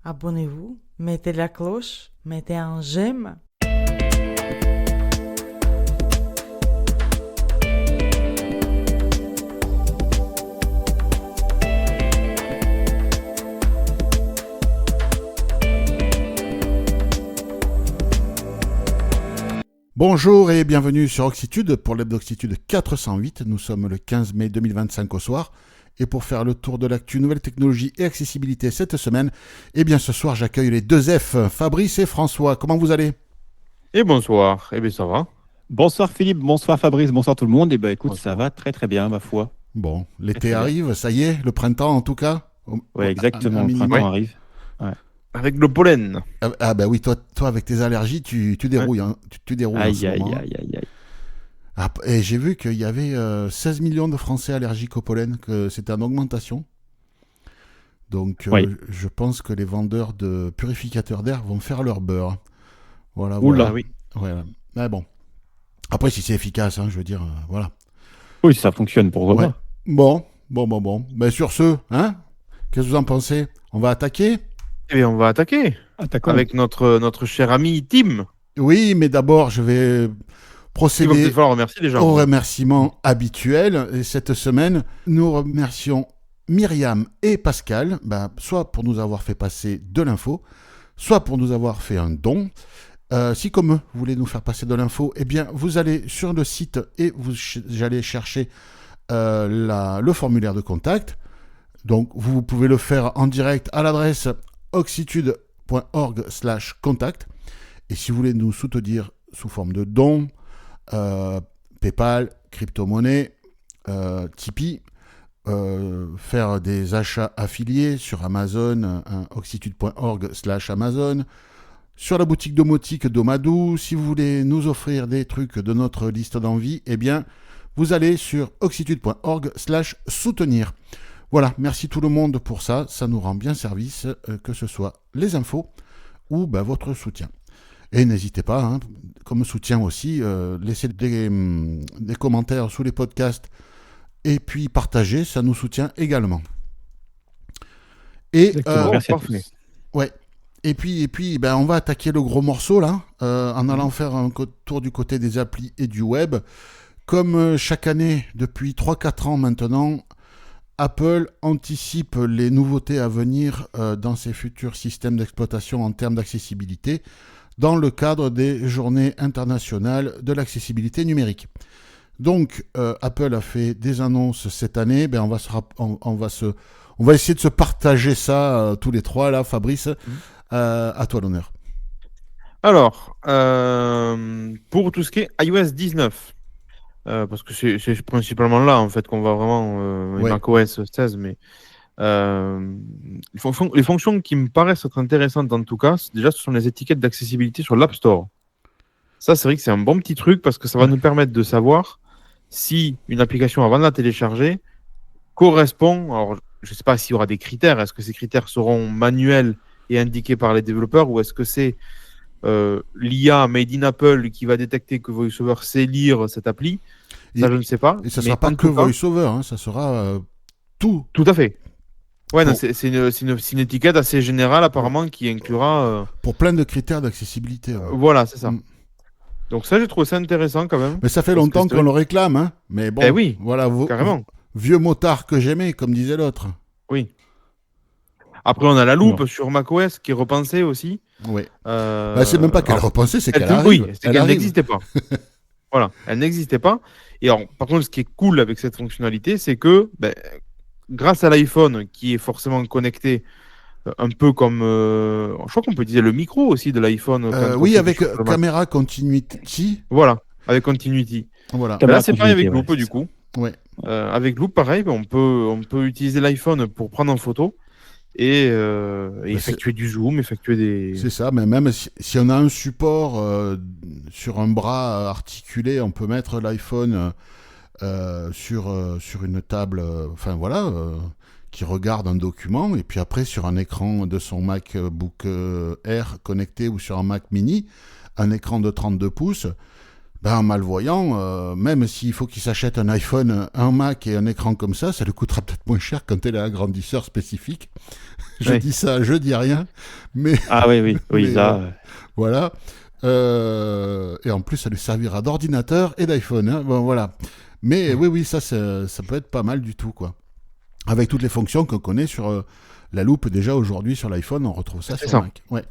abonnez-vous, mettez la cloche, mettez un j'aime. Bonjour et bienvenue sur Oxitude pour l'Hebdo-Oxitude 408. Nous sommes le 15 mai 2025 au soir. Et pour faire le tour de l'actu nouvelles technologies et accessibilité cette semaine, eh bien ce soir j'accueille les deux F, Fabrice et François. Comment vous allez ? Et bonsoir, eh bien ça va. Bonsoir Philippe, bonsoir Fabrice, bonsoir tout le monde. Et ben écoute, Bonsoir. ça va très très bien ma foi. Bon, l'été Très bien. arrive, ça y est, le printemps en tout cas. Ouais, exactement, un le minimum. printemps arrive. Avec le pollen. Ah bah oui, toi avec tes allergies, tu dérouilles. Hein. Tu dérouilles en Aïe ce aïe moment. aïe aïe aïe. Ah, et j'ai vu qu'il y avait 16 millions de Français allergiques au pollen, que c'était en augmentation. Donc Oui. je pense que les vendeurs de purificateurs d'air vont faire leur beurre. Voilà. Oula, voilà. oui. Voilà. Mais bon. Après, si c'est efficace, hein, je veux dire, voilà. Oui, ça fonctionne pour Ouais. moi. Bon. Mais sur ce, hein, qu'est-ce que vous en pensez ? On va attaquer ? Eh bien on va attaquer Attaquons. avec notre cher ami Tim. Oui, mais d'abord, je vais Il va procéder peut-être falloir remercier les gens. au remerciement habituel. Et cette semaine, nous remercions Myriam et Pascal, soit pour nous avoir fait passer de l'info, soit pour nous avoir fait un don. Si comme eux, vous voulez nous faire passer de l'info, eh bien, vous allez sur le site et vous allez chercher le formulaire de contact. Donc, vous pouvez le faire en direct à l'adresse oxitude.org/contact. Et si vous voulez nous soutenir sous forme de dons, PayPal, crypto-monnaie, Tipeee, faire des achats affiliés sur Amazon, oxitude.org/Amazon, sur la boutique domotique d'Omadou. Si vous voulez nous offrir des trucs de notre liste d'envie, eh bien, vous allez sur oxitude.org/soutenir. Voilà, merci tout le monde pour ça, ça nous rend bien service, que ce soit les infos ou votre soutien. Et n'hésitez pas, hein, comme soutien aussi, laissez des commentaires sous les podcasts et puis partagez, ça nous soutient également. Et Exactement. Merci à parfait. tous. ouais. Et puis, on va attaquer le gros morceau là, en allant faire un tour du côté des applis et du web. Comme chaque année, depuis 3-4 ans maintenant, Apple anticipe les nouveautés à venir dans ses futurs systèmes d'exploitation en termes d'accessibilité dans le cadre des journées internationales de l'accessibilité numérique. Donc, Apple a fait des annonces cette année. On va essayer de se partager ça tous les trois là, Fabrice. À toi l'honneur. Alors, pour tout ce qui est iOS 19, parce que c'est principalement là en fait qu'on va vraiment Ouais. macOS 16, mais les fonctions qui me paraissent être intéressantes en tout cas, déjà ce sont les étiquettes d'accessibilité sur l'App Store. Ça, c'est vrai que c'est un bon petit truc parce que ça va nous permettre de savoir si une application avant de la télécharger correspond. Alors, je ne sais pas s'il y aura des critères. Est-ce que ces critères seront manuels et indiqués par les développeurs ou est-ce que c'est l'IA Made in Apple qui va détecter que VoiceOver sait lire cette appli? Ça, je ne sais pas. Et ça ne Mais sera pas en que tout cas, VoiceOver, hein, ça sera tout. Tout à fait. Ouais, non, Bon. c'est une étiquette assez générale apparemment qui inclura. Pour plein de critères d'accessibilité. Ouais. Voilà, c'est ça. Mm. Donc ça, j'ai trouvé ça intéressant quand même. Mais ça fait Parce longtemps que qu'on le réclame, hein. Mais bon, Eh oui, voilà, carrément. vieux motard que j'aimais, comme disait l'autre. Oui. Après, on a la loupe sur macOS qui est repensée aussi. Ouais. C'est même pas qu'elle a alors, repensé, c'est elle qu'elle peut- arrive. Oui, c'est Elle qu'elle arrive. n'existait pas. Voilà, elle n'existait pas. Et alors, par contre, ce qui est cool avec cette fonctionnalité, c'est que grâce à l'iPhone qui est forcément connecté, un peu comme. Je crois qu'on peut utiliser le micro aussi de l'iPhone. quand on Oui, fait avec des choses sur le Mac. caméra continuity. Voilà, avec Continuity. Voilà. Caméra Là, c'est pareil avec continuité, Loop, ouais, du c'est coup. Ouais. Avec Loop, pareil, on peut utiliser l'iPhone pour prendre en photo et effectuer du zoom, effectuer des. C'est ça, mais même si on a un support sur un bras articulé, on peut mettre l'iPhone sur une table, qui regarde un document, et puis après sur un écran de son MacBook Air connecté ou sur un Mac mini, un écran de 32 pouces, un malvoyant, même s'il faut qu'il s'achète un iPhone, un Mac et un écran comme ça lui coûtera peut-être moins cher quand il a un agrandisseur spécifique. Je Oui. dis ça, je dis rien. Mais Ah oui, oui, oui, Mais, ça. voilà. Et en plus, ça lui servira d'ordinateur et d'iPhone. Hein. Bon, voilà. Mais oui, ça peut être pas mal du tout, quoi. Avec toutes les fonctions qu'on connaît sur la loupe déjà aujourd'hui sur l'iPhone, on retrouve ça C'est sur ça. Mac. Ouais.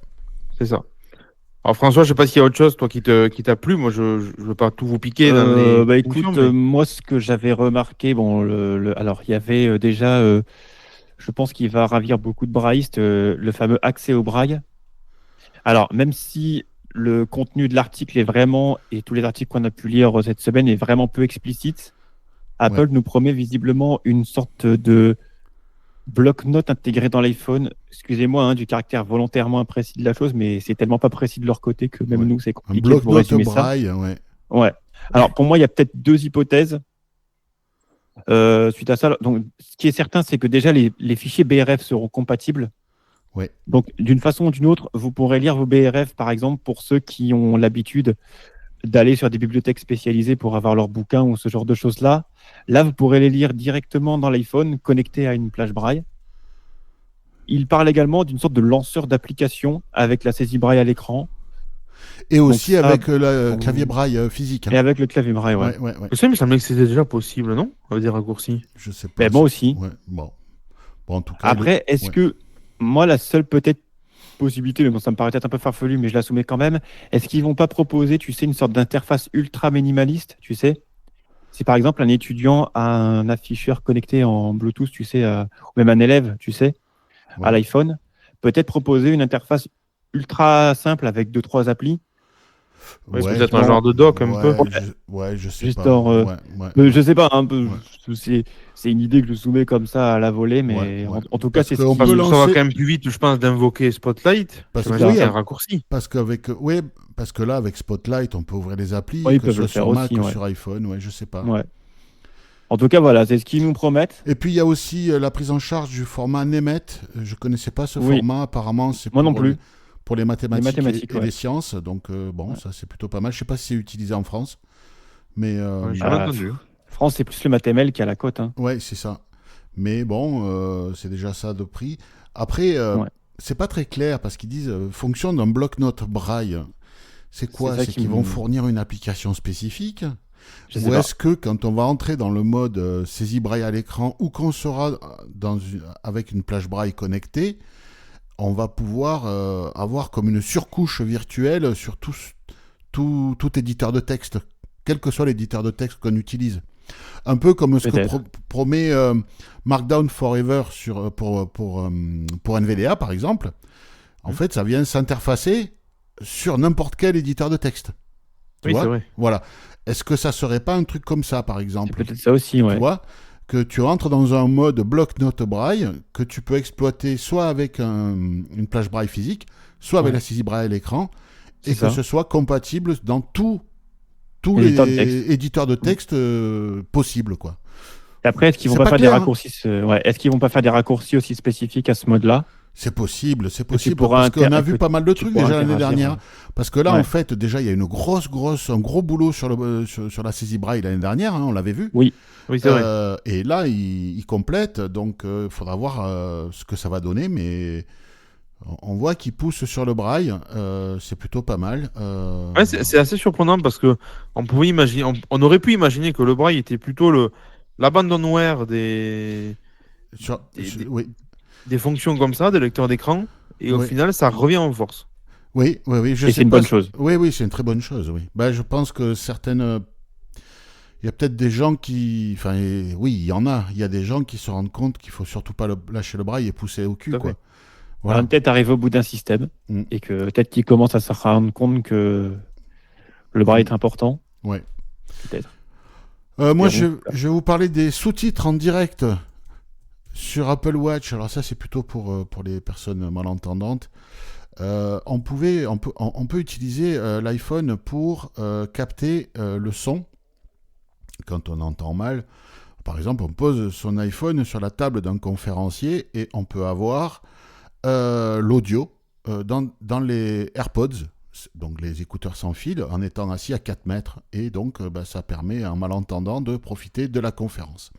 C'est ça. Alors François, je sais pas s'il y a autre chose toi qui t'a plu. Moi, je veux pas tout vous piquer dans les Bah fonctions, écoute, mais- moi ce que j'avais remarqué, bon, alors il y avait déjà, je pense qu'il va ravir beaucoup de braillistes, le fameux accès au braille. Alors même si le contenu de l'article est vraiment, et tous les articles qu'on a pu lire cette semaine est vraiment peu explicite, Apple Ouais. nous promet visiblement une sorte de bloc-notes intégré dans l'iPhone. Excusez-moi du caractère volontairement imprécis de la chose, mais c'est tellement pas précis de leur côté que même Ouais. nous c'est Un compliqué de vous bloc-notes résumer ça. braille, ouais. Ouais. Alors pour moi, il y a peut-être deux hypothèses. Suite à ça, donc, ce qui est certain, c'est que déjà les fichiers BRF seront compatibles. Ouais. Donc, d'une façon ou d'une autre, vous pourrez lire vos BRF, par exemple, pour ceux qui ont l'habitude d'aller sur des bibliothèques spécialisées pour avoir leurs bouquins ou ce genre de choses-là. Là, vous pourrez les lire directement dans l'iPhone, connecté à une plage braille. Il parle également d'une sorte de lanceur d'application avec la saisie braille à l'écran Et aussi ça, avec le pour- clavier braille physique. et avec le clavier braille. Ouais. Ouais. Je sais, mais il me semblait que c'était déjà possible, non? Avec des raccourcis. Je sais pas. Mais moi aussi. Ouais. Bon, en tout cas. Après, est-ce ouais. que moi, la seule peut-être possibilité, mais bon, ça me paraît peut-être un peu farfelu, mais je la soumets quand même. Est-ce qu'ils vont pas proposer, tu sais, une sorte d'interface ultra minimaliste, tu sais? Si par exemple un étudiant a un afficheur connecté en Bluetooth, tu sais, ou même un élève, tu sais, Ouais. à l'iPhone, peut-être proposer une interface ultra simple avec 2-3 applis. Ouais, Ouais, peut-être un genre de doc un peu. Je sais Juste pas. en, Ouais. Je sais pas, un peu. Ouais. C'est une idée que je soumets comme ça à la volée, mais Ouais. en tout cas, Parce c'est ce qu'on qui- Parce peut que ça va lancer- quand même plus vite, je pense, d'invoquer Spotlight. Parce J'imagine que que c'est oui, un raccourci. Parce que là, avec Spotlight, on peut ouvrir les applis, Ouais, ils que peuvent ce le soit sur faire Mac aussi, ou ouais. sur iPhone, ouais, je sais pas. Ouais. En tout cas, voilà, c'est ce qu'ils nous promettent. Et puis il y a aussi la prise en charge du format Nemet. Je connaissais pas ce Oui. format. Apparemment, c'est Moi non pour plus. pour les mathématiques, mathématiques, et ouais. les sciences. Donc bon, Ouais. ça c'est plutôt pas mal. Je sais pas si c'est utilisé en France, mais Ouais, j'ai Ah, jamais entendu. France, c'est plus le Matemel qui a la cote. Hein. ouais, c'est ça. Mais bon, c'est déjà ça de prix. Après, Ouais. c'est pas très clair parce qu'ils disent fonction d'un bloc-notes braille. C'est quoi? C'est ça C'est qui qu'ils me- vont fournir une application spécifique? Je sais Ou pas. est-ce que quand on va entrer dans le mode saisie braille à l'écran ou qu'on sera avec une plage braille connectée, on va pouvoir avoir comme une surcouche virtuelle sur tout éditeur de texte, quel que soit l'éditeur de texte qu'on utilise. Un peu comme ce que Peut-être. promet Markdown Forever pour NVDA, par exemple. En fait, ça vient s'interfacer sur n'importe quel éditeur de texte. Tu Oui, vois c'est vrai. Voilà. Est-ce que ça serait pas un truc comme ça, par C'est exemple? peut-être ça aussi, Tu ouais. vois, que tu rentres dans un mode bloc-notes braille que tu peux exploiter soit avec une plage braille physique, soit avec Ouais. la saisie braille à l'écran, C'est et que ça. ce soit compatible dans tous Éditeur de les texte. éditeurs de texte possibles, quoi. Et après, est-ce qu'ils vont C'est pas pas faire clair, des hein. raccourcis ouais. Est-ce qu'ils vont pas faire des raccourcis aussi spécifiques à ce mode-là? C'est possible, tu parce pourras qu'on a que vu pas mal de tu trucs pourras déjà l'année interagir, dernière. Parce que là, Ouais. en fait, déjà, il y a une un gros boulot sur la saisie braille l'année dernière, hein, on l'avait vu. Oui, c'est vrai. Et là, il complète, donc il faudra voir ce que ça va donner, mais on voit qu'il pousse sur le braille, c'est plutôt pas mal. Ouais, c'est assez surprenant parce que on pouvait imaginer, on aurait pu imaginer que le braille était plutôt l'abandonware Oui, des fonctions comme ça, des lecteurs d'écran, et au Oui. final, ça revient en force. oui, je Et sais c'est une pas bonne chose. Oui, c'est une très bonne chose, oui. Ben, je pense que certaines... Il y a peut-être des gens qui... Enfin, oui, il y en a. Il y a des gens qui se rendent compte qu'il faut surtout pas lâcher le braille et pousser au cul, Tout à quoi. fait. On Voilà. va peut-être arriver au bout d'un système Mm. et que peut-être qu'ils commencent à se rendre compte que le braille est important. Ouais. Peut-être. Moi, Verrons. je vais vous parler des sous-titres en direct sur Apple Watch. Alors ça, c'est plutôt pour les personnes malentendantes. On peut utiliser l'iPhone pour capter le son quand on entend mal. Par exemple, on pose son iPhone sur la table d'un conférencier et on peut avoir l'audio dans les AirPods, donc les écouteurs sans fil, en étant assis à 4 mètres. Et donc, ça permet à un malentendant de profiter de la conférence.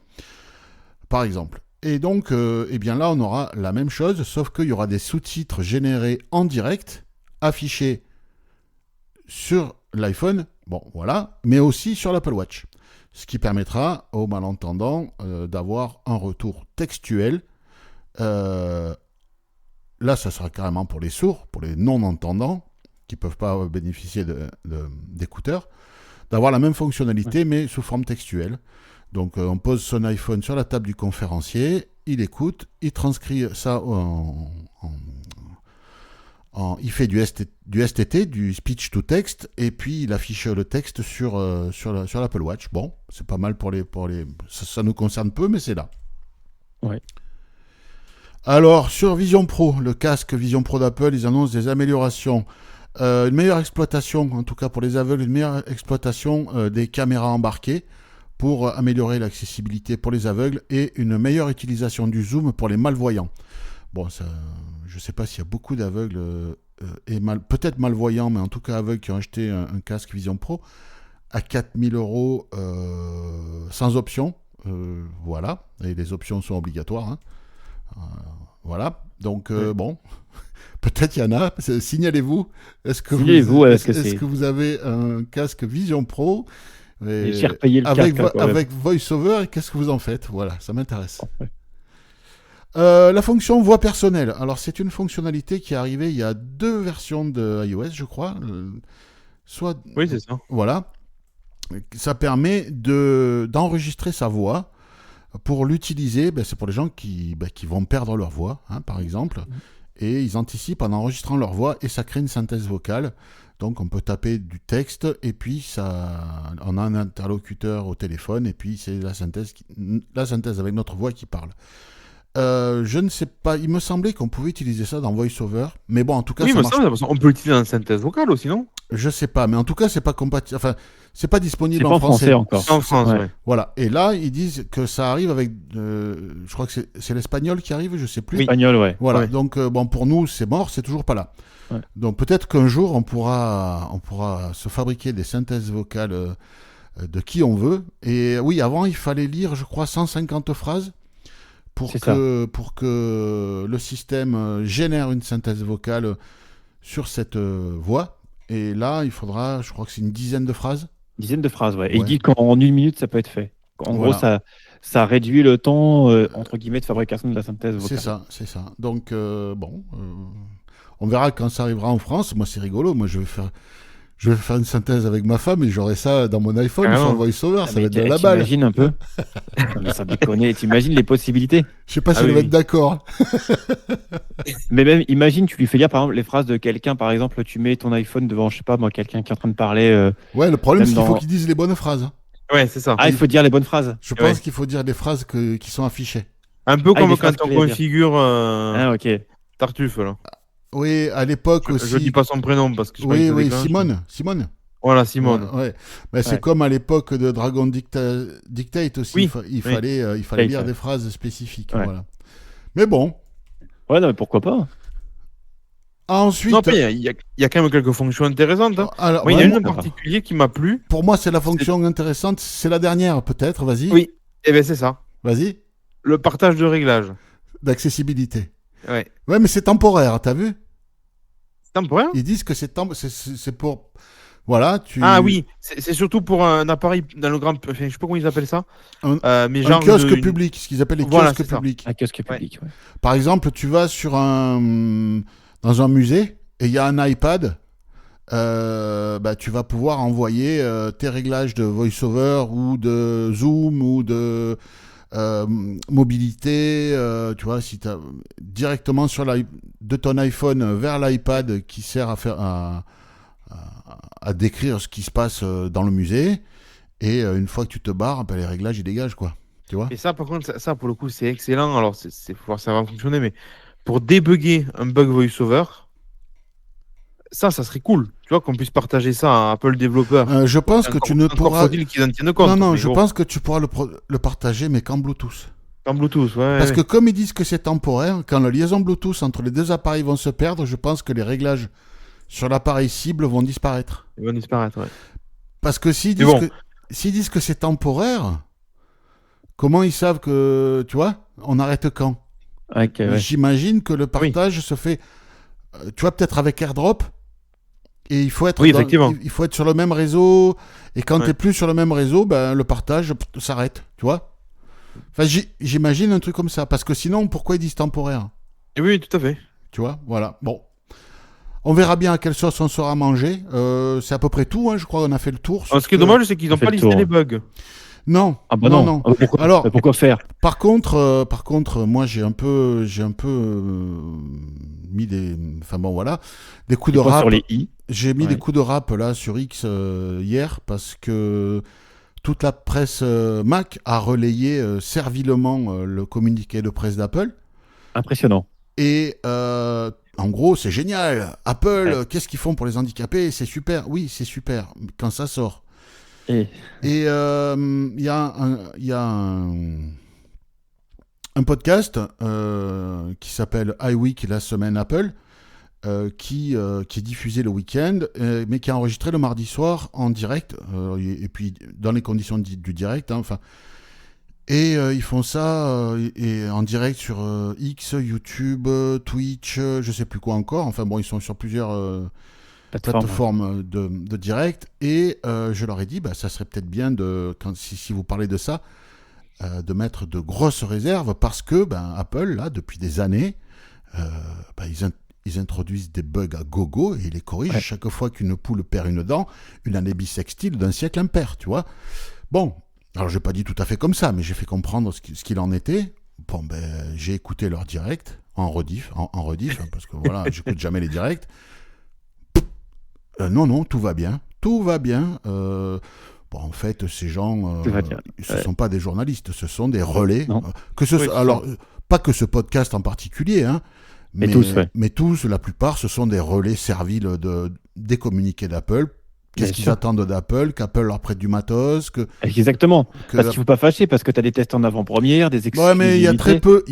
Par exemple. Et donc, eh bien là, on aura la même chose, sauf qu'il y aura des sous-titres générés en direct, affichés sur l'iPhone, bon, voilà, mais aussi sur l'Apple Watch. Ce qui permettra aux malentendants d'avoir un retour textuel. Là, ça sera carrément pour les sourds, pour les non-entendants, qui ne peuvent pas bénéficier d'écouteurs, d'avoir la même fonctionnalité, mais sous forme textuelle. Donc, on pose son iPhone sur la table du conférencier, il écoute, il transcrit ça il fait du STT, du speech to text, et puis il affiche le texte sur l'Apple Watch. Bon, c'est pas mal pour les ça nous concerne peu, mais c'est là. Ouais. Alors, sur Vision Pro, le casque Vision Pro d'Apple, ils annoncent des améliorations. Une meilleure exploitation, en tout cas pour les aveugles, une meilleure exploitation des caméras embarquées pour améliorer l'accessibilité pour les aveugles et une meilleure utilisation du zoom pour les malvoyants. Bon, ça, je ne sais pas s'il y a beaucoup d'aveugles peut-être malvoyants, mais en tout cas aveugles qui ont acheté un casque Vision Pro à 4 000 € sans option. Voilà, et les options sont obligatoires. Hein. Voilà, donc bon, peut-être il y en a. Signalez-vous. Est-ce que vous avez un casque Vision Pro et cher payer le avec, casque, avec VoiceOver, et qu'est-ce que vous en faites? Voilà, ça m'intéresse. La fonction voix personnelle. Alors, c'est une fonctionnalité qui est arrivée il y a 2 versions de iOS, je crois. Oui, c'est ça. Voilà. Ça permet d'enregistrer sa voix pour l'utiliser. C'est pour les gens qui vont perdre leur voix, hein, par exemple. Et ils anticipent en enregistrant leur voix et ça crée une synthèse vocale. Donc, on peut taper du texte et puis on a un interlocuteur au téléphone et puis c'est la synthèse avec notre voix qui parle. Je ne sais pas, il me semblait qu'on pouvait utiliser ça dans VoiceOver, mais bon, en tout cas, oui, ça marche. On peut l'utiliser dans la synthèse vocale aussi, non? Je sais pas, mais en tout cas, c'est pas compatible. Enfin, c'est pas disponible en français encore. C'est en France, ouais. Voilà. Et là, ils disent que ça arrive avec, je crois que c'est l'espagnol qui arrive, je sais plus. L'espagnol, ouais. Voilà. Ouais. Donc, bon, pour nous, c'est mort, c'est toujours pas là. Ouais. Donc, peut-être qu'un jour, on pourra se fabriquer des synthèses vocales de qui on veut. Et oui, avant, il fallait lire, je crois, 150 phrases. Pour que le système génère une synthèse vocale sur cette voix. Et là, il faudra, je crois que c'est une dizaine de phrases. Dizaine de phrases, ouais. Et il dit qu'en 1 minute, ça peut être fait. En gros, ça réduit le temps, entre guillemets, de fabrication de la synthèse vocale. C'est ça. Donc, on verra quand ça arrivera en France. Moi, c'est rigolo. Moi, je vais faire une synthèse avec ma femme et j'aurai ça dans mon iPhone sur le VoiceOver. Ça va être de la balle. T'imagines un peu. Mais ça déconne. T'imagines les possibilités. Je sais pas si on va être d'accord. Mais même, imagine, tu lui fais lire par exemple les phrases de quelqu'un. Par exemple, tu mets ton iPhone devant, je sais pas moi, quelqu'un qui est en train de parler. Ouais, le problème, c'est qu'il faut qu'il dise les bonnes phrases. Ouais, c'est ça. Ah, il faut dire les bonnes phrases. Je pense qu'il faut dire des phrases qui sont affichées. Un peu comme des quand phrases on clés, configure Ah, ok. Tartuffe, là. Oui, à l'époque aussi. Je dis pas son prénom parce que je Oui, Simone. Voilà, Simone. Ouais. C'est comme à l'époque de Dragon Dictate aussi. Oui. Il fallait lire des phrases spécifiques. Ouais. Voilà. Mais bon. Ouais, non, mais pourquoi pas. Ensuite. Non, il y a quand même quelques fonctions intéressantes. Hein. Alors, il y a une en particulier qui m'a plu. Pour moi, c'est la fonction intéressante. C'est la dernière, peut-être. Vas-y. Oui, et bien c'est ça. Vas-y. Le partage de réglages. D'accessibilité. Ouais. Ouais, mais c'est temporaire, t'as vu? Temporaire? Ils disent que c'est pour. Voilà, Ah oui, c'est surtout pour un appareil dans le grand. Enfin, je sais pas comment ils appellent ça. Mais genre un kiosque public, ce qu'ils appellent les kiosques publics. Un kiosque public, ouais. Par exemple, tu vas dans un musée et il y a un iPad. Tu vas pouvoir envoyer tes réglages de VoiceOver ou de Zoom ou de mobilité, tu vois, si tu as directement de ton iPhone vers l'iPad qui sert à décrire ce qui se passe dans le musée, et une fois que tu te barres, les réglages ils dégagent, quoi. Tu vois. Et ça, par contre, ça pour le coup, c'est excellent. Alors, ça va fonctionner, mais pour débugger un bug VoiceOver, ça serait cool. Tu vois, qu'on puisse partager ça à Apple développeur. Je pense que tu ne pourras. Faut-il qu'ils en tiennent compte. Non, je pense que tu pourras le partager, mais qu'en Bluetooth. En Bluetooth, ouais. Parce que comme ils disent que c'est temporaire, quand la liaison Bluetooth entre les deux appareils vont se perdre, je pense que les réglages sur l'appareil cible vont disparaître. Ils vont disparaître, ouais. Parce que s'ils disent que c'est temporaire, Comment ils savent que, tu vois, on arrête quand? Ok, ouais. J'imagine que le partage se fait, tu vois, peut-être avec AirDrop. Et il faut être, Oui, effectivement. il faut être sur le même réseau. Et quand Ouais. tu n'es plus sur le même réseau, ben, le partage s'arrête, tu vois. Enfin, j'imagine un truc comme ça. Parce que sinon, pourquoi ils disent temporaire? Et oui, tout à fait. Tu vois, voilà. Bon. On verra bien à quelle sauce on sera mangé. C'est à peu près tout, hein. Je crois qu'on a fait le tour. Alors, ce qui est dommage, c'est qu'ils n'ont fait pas le listé tour. les bugs. Non. Ah bah non, non. non. Ah bah pourquoi, Alors, bah pourquoi faire? par contre, moi, j'ai un peu mis des, enfin bon, voilà, des coups de Des points rap. sur les i. J'ai mis Ouais. des coups de rap là sur X hier parce que toute la presse Mac a relayé servilement le communiqué de presse d'Apple. Impressionnant. Et en gros, c'est génial. Apple, Ouais. qu'est-ce qu'ils font pour les handicapés? C'est super. Oui, c'est super quand ça sort. Et Et il y a un podcast qui s'appelle iWeek, la semaine Apple, qui est diffusé le week-end, mais qui est enregistré le mardi soir en direct, et puis dans les conditions du direct. Hein, enfin, et ils font ça et en direct sur X, YouTube, Twitch, je sais plus quoi encore. Enfin bon, ils sont sur plusieurs plateformes de direct. Et je leur ai dit, bah, ça serait peut-être bien, si vous parlez de ça, de mettre de grosses réserves parce que Apple, là, depuis des années, ils introduisent des bugs à gogo et ils les corrigent chaque fois qu'une poule perd une dent, une année bissextile d'un siècle impair, tu vois. Bon, alors j'ai pas dit tout à fait comme ça, mais j'ai fait comprendre ce qu'il en était. Bon, j'ai écouté leur direct en rediff, hein, parce que voilà, j'écoute jamais les directs. Non, tout va bien. Tout va bien. Bon, en fait, ces gens, ce ne sont pas des journalistes, ce sont des relais. Alors, pas que ce podcast en particulier, hein, mais tous, la plupart, ce sont des relais serviles des communiqués d'Apple. Qu'est-ce qu'ils attendent d'Apple? Qu'Apple leur prête du matos? Exactement. Parce qu'il ne faut pas fâcher, parce que tu as des tests en avant-première, des exclusivités. Ouais, mais il y a très peu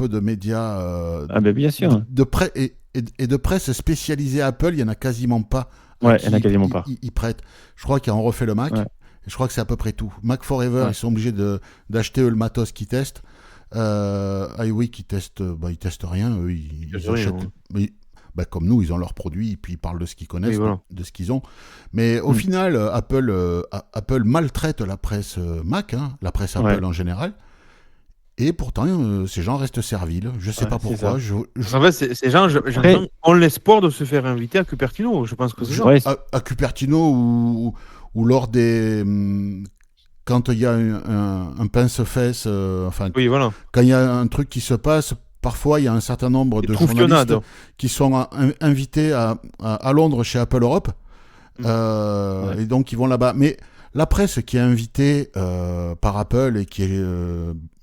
de médias bien sûr. de presse spécialisée Apple, il n'y en a quasiment pas. Ouais, il n'y en a quasiment pas. Ils prêtent. Je crois qu'ils ont refait le Mac. Ouais. Et je crois que c'est à peu près tout. Mac Forever, ils sont obligés d'acheter eux le matos qu'ils testent. iWeek, ils testent rien. Eux, ils achètent. Comme nous, ils ont leurs produits et puis ils parlent de ce qu'ils connaissent, de ce qu'ils ont. Mais au final, Apple maltraite la presse Mac, hein, la presse Apple en général. Et pourtant, ces gens restent serviles. Je ne sais pas pourquoi. En fait, ces gens ont l'espoir de se faire inviter à Cupertino. Je pense que c'est ça. À Cupertino ou lors des... quand il y a un pince-fesse, quand il y a un truc qui se passe, parfois il y a un certain nombre de journalistes qui sont invités à Londres chez Apple Europe. Et donc ils vont là-bas. Mais la presse qui est invitée par Apple et qui est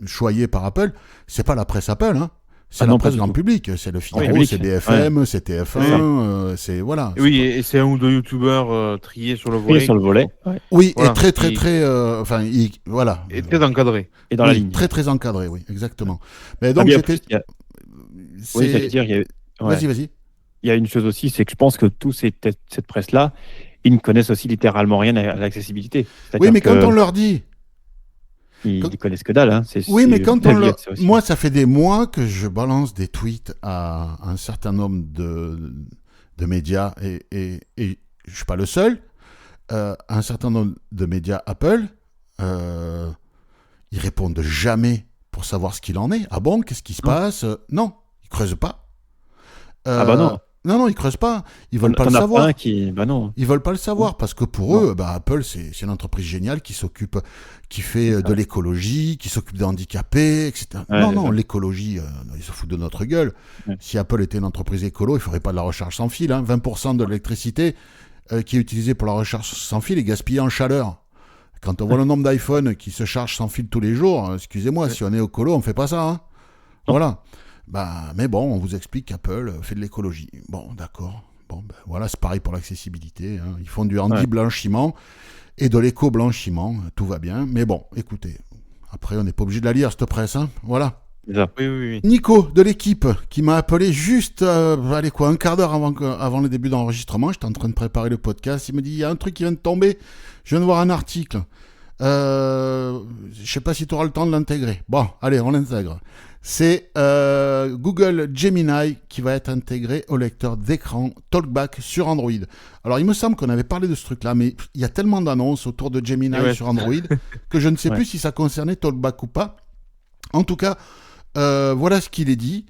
choyée par Apple, c'est pas la presse Apple, hein. C'est la presse grand public. C'est le Figaro, c'est BFM, c'est TF1, c'est voilà. Oui, et c'est un ou deux youtubeurs triés sur le volet. Oui, voilà, et très, voilà. Et très encadré. Et dans la ligne. Très, très encadré, oui, exactement. Mais donc, j'allais dire, Vas-y. Il y a une chose aussi, c'est que je pense que tous cette presse-là, ils ne connaissent aussi littéralement rien à l'accessibilité. Oui, mais quand on leur dit... Ils ne connaissent que dalle. Hein. Oui, mais quand on leur... Moi, ça fait des mois que je balance des tweets à un certain nombre de médias, et je ne suis pas le seul, un certain nombre de médias Apple, ils répondent jamais pour savoir ce qu'il en est. Ah bon, qu'est-ce qui se passe? Non, ils ne creusent pas. non. Non, ils creusent pas. Ils veulent pas le savoir. Ils veulent pas le savoir parce que pour eux, Apple, c'est une entreprise géniale qui fait de l'écologie, qui s'occupe des handicapés, etc. Non, l'écologie, ils se foutent de notre gueule. Ouais. Si Apple était une entreprise écolo, il ferait pas de la recharge sans fil. 20% de l'électricité qui est utilisée pour la recharge sans fil est gaspillée en chaleur. Quand on voit le nombre d'iPhone qui se chargent sans fil tous les jours, excusez-moi, si on est écolo, on fait pas ça. Hein. Voilà. Mais bon, on vous explique qu'Apple fait de l'écologie. Bon, d'accord. Bon, voilà, c'est pareil pour l'accessibilité. Hein. Ils font du handi-blanchiment et de l'éco-blanchiment. Tout va bien. Mais bon, écoutez, après, on n'est pas obligé de la lire, cette presse. Hein. Voilà. Oui. Nico, de l'équipe, qui m'a appelé juste, un quart d'heure avant le début d'enregistrement. J'étais en train de préparer le podcast. Il me dit, il y a un truc qui vient de tomber. Je viens de voir un article. Je sais pas si tu auras le temps de l'intégrer. Bon, allez, on l'intègre. C'est Google Gemini qui va être intégré au lecteur d'écran TalkBack sur Android. Alors, il me semble qu'on avait parlé de ce truc-là, mais il y a tellement d'annonces autour de Gemini sur Android que je ne sais plus si ça concernait TalkBack ou pas. En tout cas, voilà ce qu'il est dit.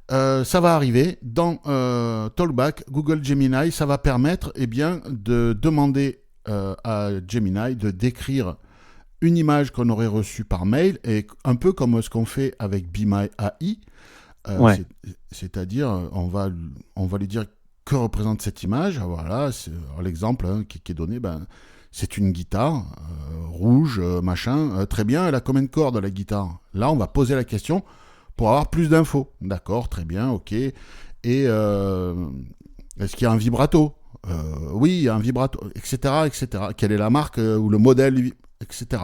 Ça va arriver dans TalkBack, Google Gemini. Ça va permettre de demander à Gemini de décrire une image qu'on aurait reçue par mail, et un peu comme ce qu'on fait avec Be My AI. C'est-à-dire, on va lui dire que représente cette image. Voilà, l'exemple qui est donné, c'est une guitare rouge, machin. Très bien, elle a combien de cordes la guitare? Là, on va poser la question pour avoir plus d'infos. D'accord, très bien, ok. Et est-ce qu'il y a un vibrato? Oui, il y a un vibrato, etc., etc. Quelle est la marque ou le modèle, etc.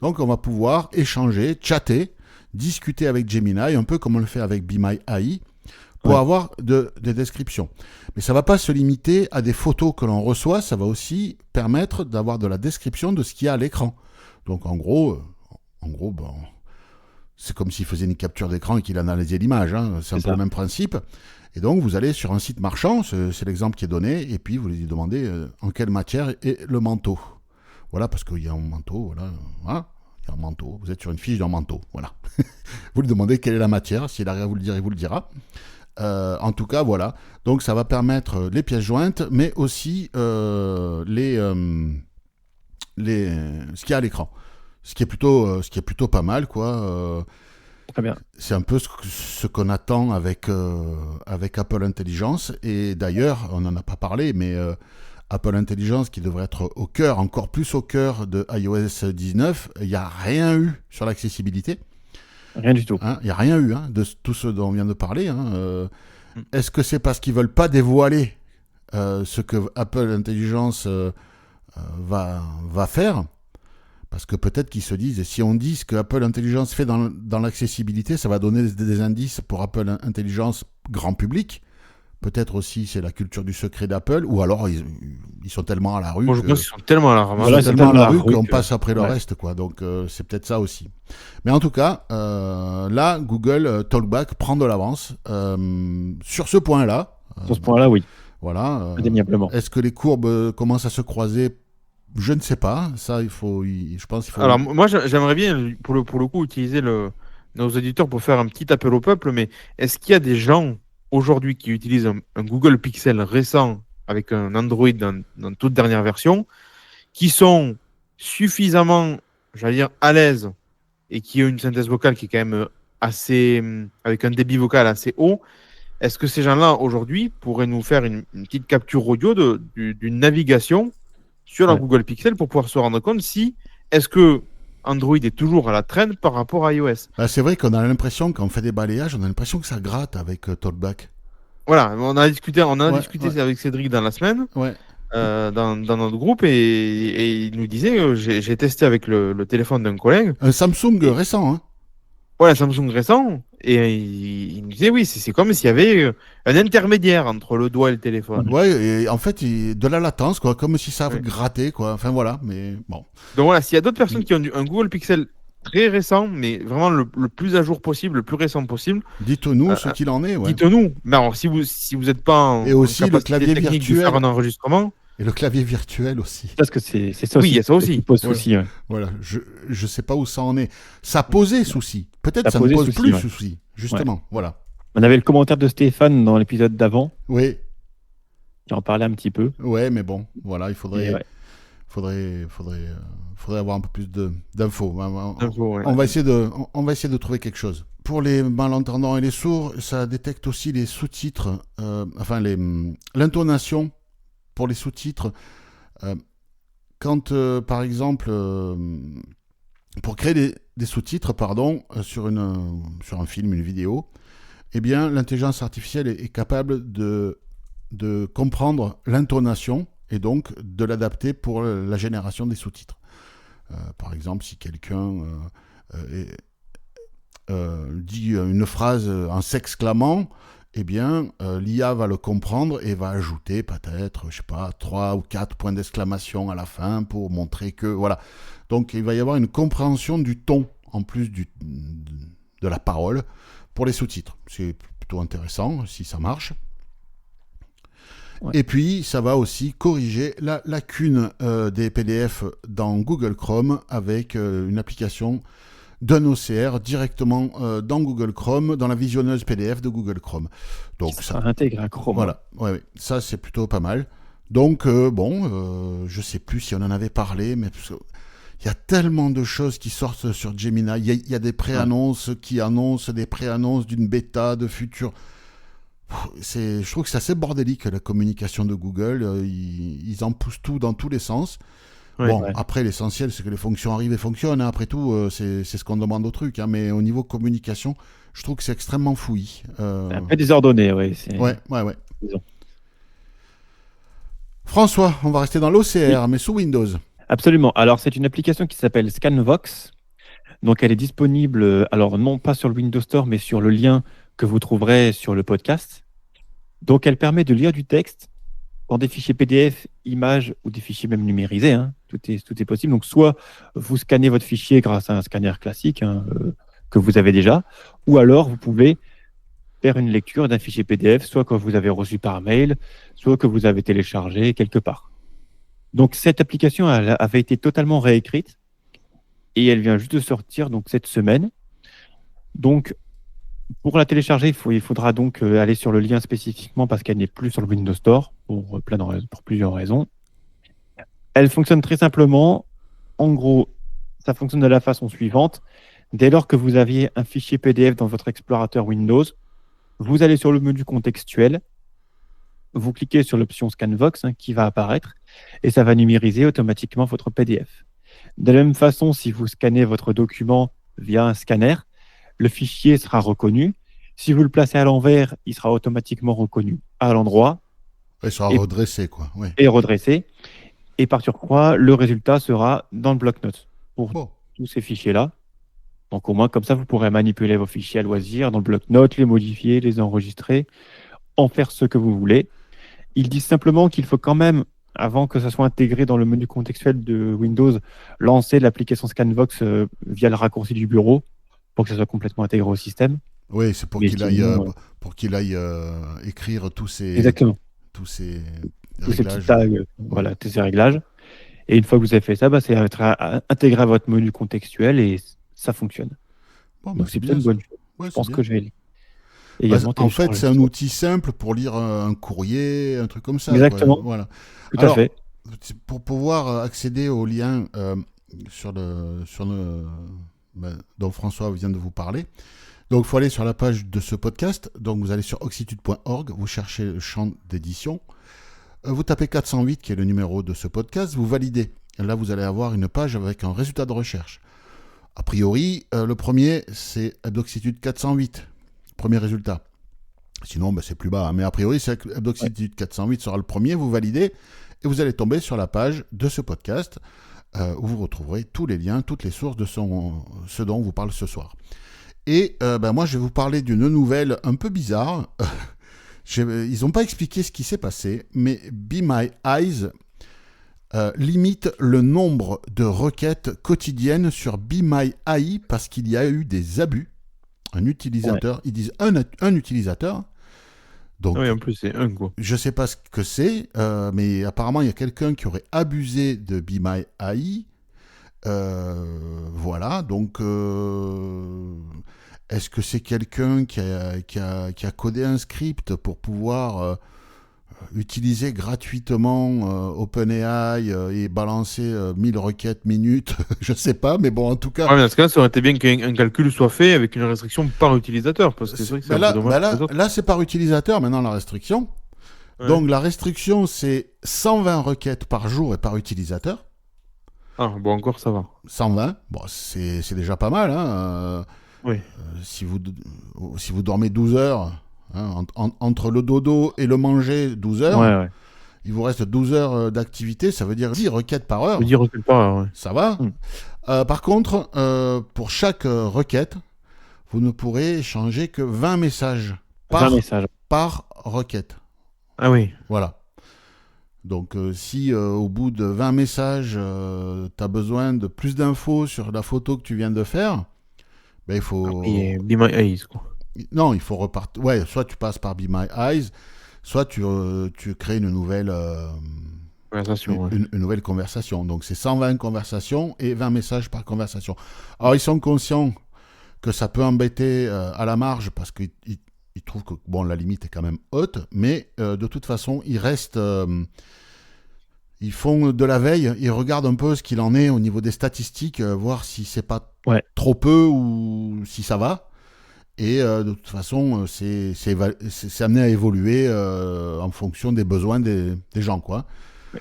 Donc, on va pouvoir échanger, chatter, discuter avec Gemini, un peu comme on le fait avec Be My AI, pour avoir des descriptions. Mais ça ne va pas se limiter à des photos que l'on reçoit, ça va aussi permettre d'avoir de la description de ce qu'il y a à l'écran. Donc, en gros, c'est comme s'il faisait une capture d'écran et qu'il analysait l'image. C'est un peu le même principe. Et donc, vous allez sur un site marchand, c'est l'exemple qui est donné, et puis vous lui demandez en quelle matière est le manteau. Voilà, parce qu'il y a un manteau, voilà. Il y a un manteau, vous êtes sur une fiche d'un manteau, voilà. Vous lui demandez quelle est la matière, s'il arrive à vous le dire, il vous le dira. En tout cas, voilà. Donc, ça va permettre les pièces jointes, mais aussi ce qu'il y a à l'écran. Ce qui est plutôt pas mal, quoi. Très bien. C'est un peu ce qu'on attend avec Apple Intelligence. Et d'ailleurs, on n'en a pas parlé, mais Apple Intelligence qui devrait être au cœur, encore plus au cœur de iOS 19, il n'y a rien eu sur l'accessibilité. Rien du tout. Il n'y a rien eu de tout ce dont on vient de parler. Est-ce que c'est parce qu'ils ne veulent pas dévoiler ce que Apple Intelligence va faire? Parce que peut-être qu'ils se disent, si on dit ce que Apple Intelligence fait dans l'accessibilité, ça va donner des indices pour Apple Intelligence grand public. Peut-être aussi c'est la culture du secret d'Apple, ou alors ils sont tellement à la rue. Bon, je pense qu'ils sont tellement à la ramasse. Ils sont tellement à la rue qu'on que- passe après le reste, quoi. Donc c'est peut-être ça aussi. Mais en tout cas, là, Google Talkback prend de l'avance sur ce point-là. Sur ce point-là, oui, Voilà. indéniablement. Est-ce que les courbes commencent à se croiser? Je ne sais pas. Ça, je pense qu'il faut. Alors, moi, j'aimerais bien, pour le coup, utiliser nos auditeurs pour faire un petit appel au peuple, mais est-ce qu'il y a des gens aujourd'hui qui utilisent un Google Pixel récent avec un Android dans toute dernière version, qui sont suffisamment, j'allais dire, à l'aise et qui ont une synthèse vocale qui est quand même assez, avec un débit vocal assez haut? Est-ce que ces gens-là, aujourd'hui, pourraient nous faire une petite capture audio d'une navigation sur la Ouais. Google Pixel pour pouvoir se rendre compte est-ce que Android est toujours à la traîne par rapport à iOS? C'est vrai qu'on a l'impression, quand on fait des balayages, on a l'impression que ça gratte avec Talkback. Voilà, on a discuté Ouais. avec Cédric dans la semaine, Ouais. dans notre groupe, et il nous disait, j'ai testé avec le téléphone d'un collègue, Un Samsung récent, hein. voilà, Samsung récent, et il nous disait, oui, c'est comme s'il y avait un intermédiaire entre le doigt et le téléphone. Ouais, et en fait, de la latence, quoi, comme si ça Ouais. grattait, quoi. Enfin, voilà, mais bon. Donc voilà, s'il y a d'autres personnes qui ont un Google Pixel très récent, mais vraiment le plus à jour possible, le plus récent possible, Dites-nous ce qu'il en est, ouais. dites-nous. Mais alors, si vous n'êtes pas en, Et aussi en le capacité clavier technique de virtuel. faire un enregistrement, Et le clavier virtuel aussi. Parce que c'est ça Oui, aussi. il y a ça aussi. qui pose Ouais. souci. Ouais. Voilà, je sais pas où ça en est. Ça posait souci. Peut-être Ça ça ne posait pose souci, plus ouais. souci. Justement, voilà. On avait le commentaire de Stéphane dans l'épisode d'avant, Oui, qui en parlait un petit peu. ouais, mais bon, voilà, il faudrait, Et ouais. faudrait avoir un peu plus d'infos. ouais. On va essayer de trouver quelque chose. Pour les malentendants et les sourds, ça détecte aussi les sous-titres, l'intonation pour les sous-titres. Quand, par exemple, pour créer des sous-titres, sur un film, une vidéo, eh bien, l'intelligence artificielle est capable de comprendre l'intonation et donc de l'adapter pour la génération des sous-titres. Par exemple, si quelqu'un dit une phrase en s'exclamant, eh bien, l'IA va le comprendre et va ajouter peut-être, je sais pas, 3 ou 4 points d'exclamation à la fin pour montrer que, voilà. Donc il va y avoir une compréhension du ton en plus de la parole pour les sous-titres. C'est plutôt intéressant si ça marche. Ouais. Et puis ça va aussi corriger la lacune des PDF dans Google Chrome avec une application d'un OCR directement dans Google Chrome, dans la visionneuse PDF de Google Chrome. Donc Ça intègre un Chrome. voilà, ouais, ça c'est plutôt pas mal. Donc je sais plus si on en avait parlé, mais il y a tellement de choses qui sortent sur Gemini. Il y a des pré-annonces qui annoncent des pré-annonces d'une bêta de futur. Je trouve que c'est assez bordélique la communication de Google. Ils en poussent tout dans tous les sens. Ouais. Bon, Ouais. après l'essentiel c'est que les fonctions arrivent et fonctionnent. Hein. Après tout, c'est ce qu'on demande au truc. Hein. Mais au niveau communication, je trouve que c'est extrêmement fouillis. Un peu désordonné, oui. Ouais. Disons. François, on va rester dans l'OCR, mais sous Windows. Absolument. Alors, c'est une application qui s'appelle Scanvox. Donc, elle est disponible, alors non pas sur le Windows Store, mais sur le lien que vous trouverez sur le podcast. Donc, elle permet de lire du texte dans des fichiers PDF, images ou des fichiers même numérisés. Hein. Tout est possible. Donc, soit vous scannez votre fichier grâce à un scanner classique que vous avez déjà, ou alors vous pouvez faire une lecture d'un fichier PDF, soit que vous avez reçu par mail, soit que vous avez téléchargé quelque part. Donc, cette application elle avait été totalement réécrite et elle vient juste de sortir donc, cette semaine. Donc, pour la télécharger, il faudra donc aller sur le lien spécifiquement parce qu'elle n'est plus sur le Windows Store pour plusieurs raisons. Elle fonctionne très simplement. En gros, ça fonctionne de la façon suivante. Dès lors que vous aviez un fichier PDF dans votre explorateur Windows, vous allez sur le menu contextuel, vous cliquez sur l'option Scanvox qui va apparaître et ça va numériser automatiquement votre PDF. De la même façon, si vous scannez votre document via un scanner, le fichier sera reconnu. Si vous le placez à l'envers, il sera automatiquement reconnu à l'endroit Il sera Et- redressé, quoi. Ouais. et redressé. Et par surcroît, le résultat sera dans le bloc-notes pour Bon. tous ces fichiers-là. Donc au moins, comme ça, vous pourrez manipuler vos fichiers à loisir dans le bloc-notes, les modifier, les enregistrer, en faire ce que vous voulez. Ils disent simplement qu'il faut quand même, avant que ça soit intégré dans le menu contextuel de Windows, lancer l'application Scanvox via le raccourci du bureau pour que ça soit complètement intégré au système. Oui, c'est pour Mais qu'il aille, sinon, écrire Exactement. tous ces Tous ces petits réglages. tags, voilà, tous ces réglages. Et une fois que vous avez fait ça, c'est intégré à votre menu contextuel et ça fonctionne. Bon, bah, Donc c'est c'est plutôt bien. une bonne chose. Ouais, Je c'est pense bien. que je vais Bah, également en fait, télécharger c'est un ça. outil simple pour lire un courrier, un truc comme ça. Exactement. Quoi. Voilà. Tout Alors, à fait. pour pouvoir accéder au lien dont François vient de vous parler, donc il faut aller sur la page de ce podcast. Donc vous allez sur oxitude.org, vous cherchez le champ d'édition, vous tapez 408 qui est le numéro de ce podcast, vous validez. Et là, vous allez avoir une page avec un résultat de recherche. A priori, le premier, c'est Hebdoxitude 408, premier résultat. Sinon, c'est plus bas. Hein. Mais a priori, c'est Hebdoxitude 408 sera le premier, vous validez, et vous allez tomber sur la page de ce podcast, où vous retrouverez tous les liens, toutes les sources de ce dont on vous parle ce soir. Et moi, je vais vous parler d'une nouvelle un peu bizarre. Ils n'ont pas expliqué ce qui s'est passé, mais Be My Eyes limite le nombre de requêtes quotidiennes sur Be My AI parce qu'il y a eu des abus. Un utilisateur, ils disent un utilisateur. Donc, Ah oui, en plus, c'est un, quoi. je ne sais pas ce que c'est, mais apparemment, il y a quelqu'un qui aurait abusé de Be My AI. Voilà, donc est-ce que c'est quelqu'un qui a codé un script pour pouvoir utiliser gratuitement OpenAI et balancer 1000 requêtes minutes? Je ne sais pas, mais bon, en tout cas... Ouais, mais dans ce cas, ça aurait été bien qu'un calcul soit fait avec une restriction par utilisateur, parce que c'est vrai que c'est un peu dommage pour les autres. là, c'est par utilisateur, maintenant, la restriction. Ouais. Donc, la restriction, c'est 120 requêtes par jour et par utilisateur. Ah, bon, encore ça va. 120, bon, c'est déjà pas mal. Hein. Oui. Si vous dormez 12 heures, hein, entre le dodo et le manger, 12 heures, Ouais. il vous reste 12 heures d'activité, ça veut dire 10 requêtes par heure. Je veux dire, recule pas, ouais. Ça va. Par contre, pour chaque requête, vous ne pourrez échanger que 20 messages 20 messages. par requête. Ah oui. Voilà. Donc si au bout de 20 messages, tu as besoin de plus d'infos sur la photo que tu viens de faire, ben, il faut... Et Be My Eyes, quoi. Non, il faut repartir. Ouais, soit tu passes par Be My Eyes, soit tu crées une nouvelle, Conversation, ouais. une nouvelle conversation. Donc c'est 120 conversations et 20 messages par conversation. Alors ils sont conscients que ça peut embêter à la marge parce qu'ils trouvent que bon, la limite est quand même haute, mais de toute façon, ils restent... ils font de la veille, ils regardent un peu ce qu'il en est au niveau des statistiques, voir si c'est pas Ouais. trop peu ou si ça va. Et de toute façon, c'est amené à évoluer en fonction des besoins des gens, quoi.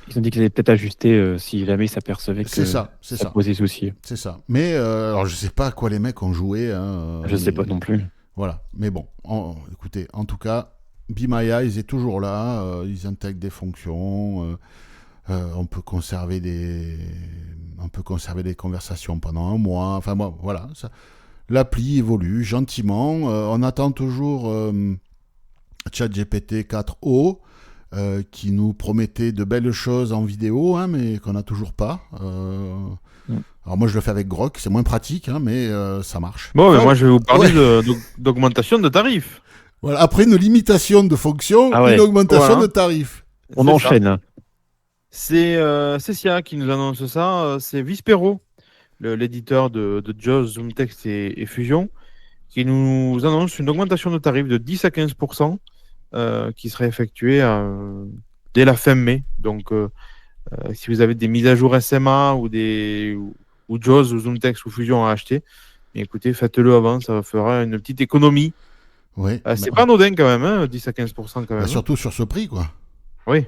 Ils ont dit qu'ils allaient peut-être ajuster si jamais ils s'apercevaient que C'est ça. posait souci. C'est ça. Mais alors, je sais pas à quoi les mecs ont joué. Hein, Je sais pas non plus. Voilà. Mais bon, écoutez, en tout cas, Be My Eyes est toujours là. Ils intègrent des fonctions. On peut conserver des conversations pendant un mois. Enfin bon, voilà. L'appli évolue gentiment. On attend toujours ChatGPT 4o qui nous promettait de belles choses en vidéo, hein, mais qu'on n'a toujours pas. Alors moi je le fais avec Grok, c'est moins pratique, hein, mais ça marche. Bon, mais moi je vais vous parler d'augmentation de tarifs. Voilà, après une limitation de fonctions, une augmentation de tarifs. On enchaîne. C'est SIA qui nous annonce ça. C'est Vispero, l'éditeur de JAWS, ZoomText et Fusion, qui nous annonce une augmentation de tarifs de 10 à 15% qui serait effectuée dès la fin mai. Donc, si vous avez des mises à jour SMA ou JAWS ou ZoomText ou Fusion à acheter, écoutez, faites-le avant, ça fera une petite économie. Ouais, c'est pas anodin quand même, hein, 10 à 15% quand même. Surtout sur ce prix, quoi. Oui,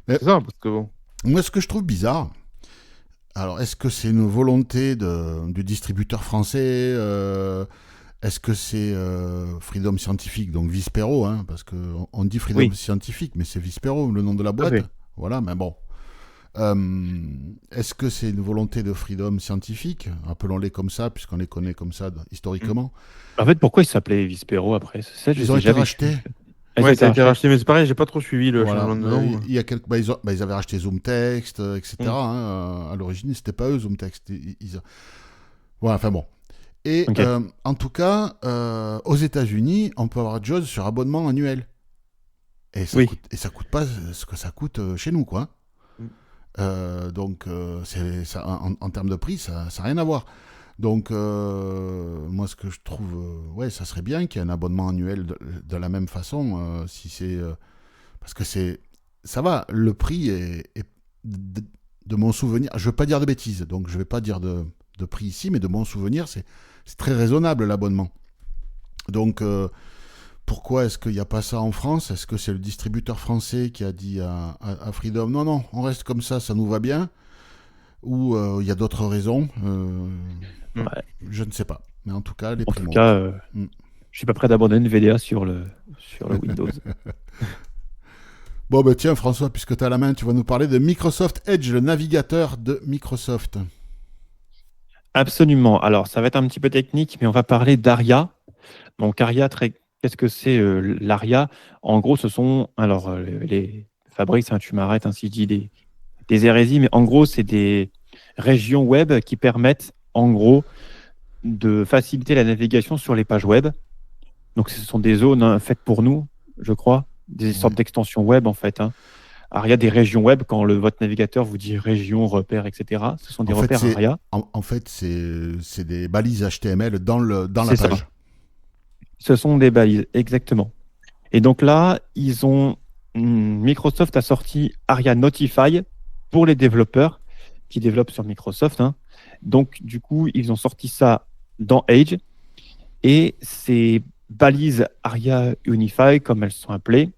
c'est ça, parce que bon. Moi, ce que je trouve bizarre, alors, est-ce que c'est une volonté du distributeur français est-ce que c'est Freedom Scientific, donc Vispero, hein, parce qu'on dit Freedom Scientific, mais c'est Vispero, le nom de la boîte. Voilà, mais bon. Est-ce que c'est une volonté de Freedom Scientific? Appelons-les comme ça, puisqu'on les connaît comme ça historiquement. En fait, pourquoi ils s'appelaient Vispero après? Ils ont été rachetés. Ouais, ça a été racheté, mais c'est pareil, j'ai pas trop suivi le changement de nom. Il y a ils avaient racheté ZoomText, etc. Hein, à l'origine, c'était pas eux, ZoomText. Voilà, enfin bon. Et en tout cas, aux États-Unis, on peut avoir JAWS sur abonnement annuel. Et ça coûte pas ce que ça coûte chez nous, quoi. Donc, en termes de prix, ça n'a rien à voir. Donc, moi, ce que je trouve, ça serait bien qu'il y ait un abonnement annuel de la même façon, si c'est parce que ça va. Le prix est de mon souvenir. Je veux pas dire de bêtises, donc je vais pas dire de prix ici, mais de mon souvenir, c'est très raisonnable l'abonnement. Donc, pourquoi est-ce qu'il n'y a pas ça en France? Est-ce que c'est le distributeur français qui a dit à Freedom non, on reste comme ça nous va bien? Ou il y a d'autres raisons? Je ne sais pas. Mais en tout cas, je suis pas prêt d'abandonner NVDA sur le Windows. Bon, ben tiens, François, puisque tu as la main, tu vas nous parler de Microsoft Edge, le navigateur de Microsoft. Absolument. Alors, ça va être un petit peu technique, mais on va parler d'ARIA. Donc, ARIA, qu'est-ce que c'est l'ARIA? En gros, ce sont, alors, les Fabrice, tu m'arrêtes si je dis des hérésies, mais en gros, c'est des régions web qui permettent, en gros, de faciliter la navigation sur les pages web. Donc, ce sont des zones faites pour nous, je crois, des sortes d'extensions web, en fait. ARIA, des régions web, quand votre navigateur vous dit région, repère, etc. Ce sont des repères ARIA. En fait, c'est des balises HTML dans la page. Ça. Ce sont des balises, exactement. Et donc là, Microsoft a sorti ARIA Notify pour les développeurs qui développent sur Microsoft. Donc, du coup, ils ont sorti ça dans Edge. Et ces balises ARIA Unify, comme elles sont appelées,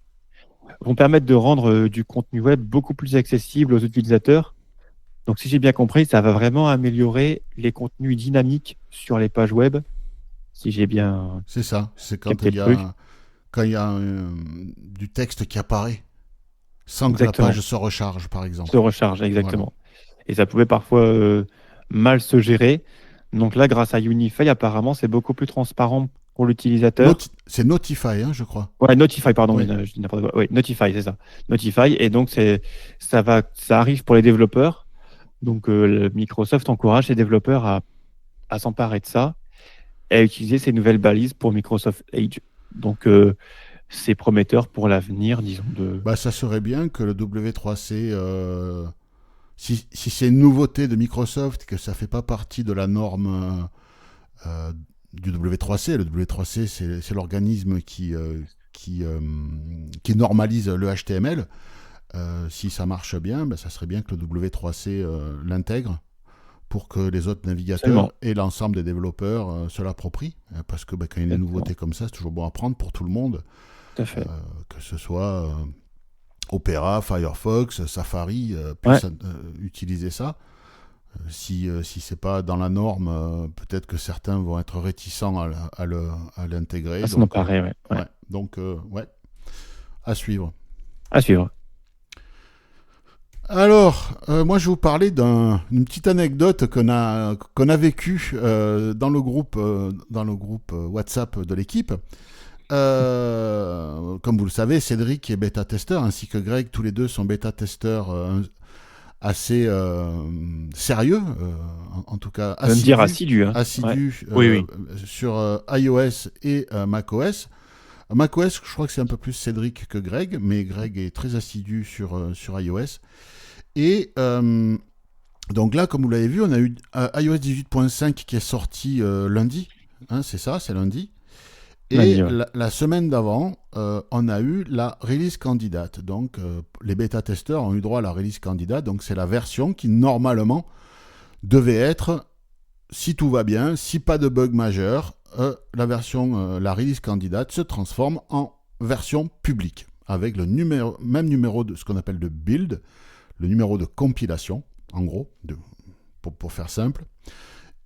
vont permettre de rendre du contenu web beaucoup plus accessible aux utilisateurs. Donc, si j'ai bien compris, ça va vraiment améliorer les contenus dynamiques sur les pages web. Si j'ai bien... C'est ça. C'est quand il y a du texte qui apparaît sans que la page se recharge, par exemple. Se recharge, exactement. Voilà. Et ça pouvait parfois mal se gérer. Donc là, grâce à Unify, apparemment, c'est beaucoup plus transparent pour l'utilisateur. C'est Notify, hein, je crois. Ouais, Notify, pardon, Oui. je dis n'importe quoi. Oui, Notify, c'est ça. Notify, et donc ça arrive pour les développeurs. Donc Microsoft encourage les développeurs à s'emparer de ça et à utiliser ces nouvelles balises pour Microsoft Edge. Donc c'est prometteur pour l'avenir, disons. Bah, ça serait bien que le W3C, si c'est une nouveauté de Microsoft, que ça fait pas partie de la norme du W3C. Le W3C, c'est l'organisme qui normalise le HTML. Si ça marche bien, ben, ça serait bien que le W3C l'intègre pour que les autres navigateurs et l'ensemble des développeurs se l'approprient. Parce que quand il y a des nouveautés comme ça, c'est toujours bon à prendre pour tout le monde. Tout à fait. Que ce soit Opera, Firefox, Safari, puissent utiliser ça. Si c'est pas dans la norme, peut-être que certains vont être réticents à l'intégrer. Ça me paraît, ouais. Donc, à suivre. À suivre. Alors, moi, je vais vous parler d'une petite anecdote qu'on a vécue dans le groupe WhatsApp de l'équipe. Comme vous le savez, Cédric est bêta-testeur, ainsi que Greg, tous les deux sont bêta-testeurs assez sérieux, en tout cas assidus. Hein. Oui. Sur iOS et macOS. macOS, je crois que c'est un peu plus Cédric que Greg, mais Greg est très assidu sur iOS. Et donc là, comme vous l'avez vu, on a eu iOS 18.5 qui est sorti lundi. Hein, c'est ça, c'est lundi. Et la semaine d'avant, on a eu la release candidate. Donc, les bêta-testeurs ont eu droit à la release candidate. Donc, c'est la version qui, normalement, devait être, si tout va bien, si pas de bug majeur, la release candidate se transforme en version publique, avec le même numéro de ce qu'on appelle de build, le numéro de compilation, en gros, pour faire simple.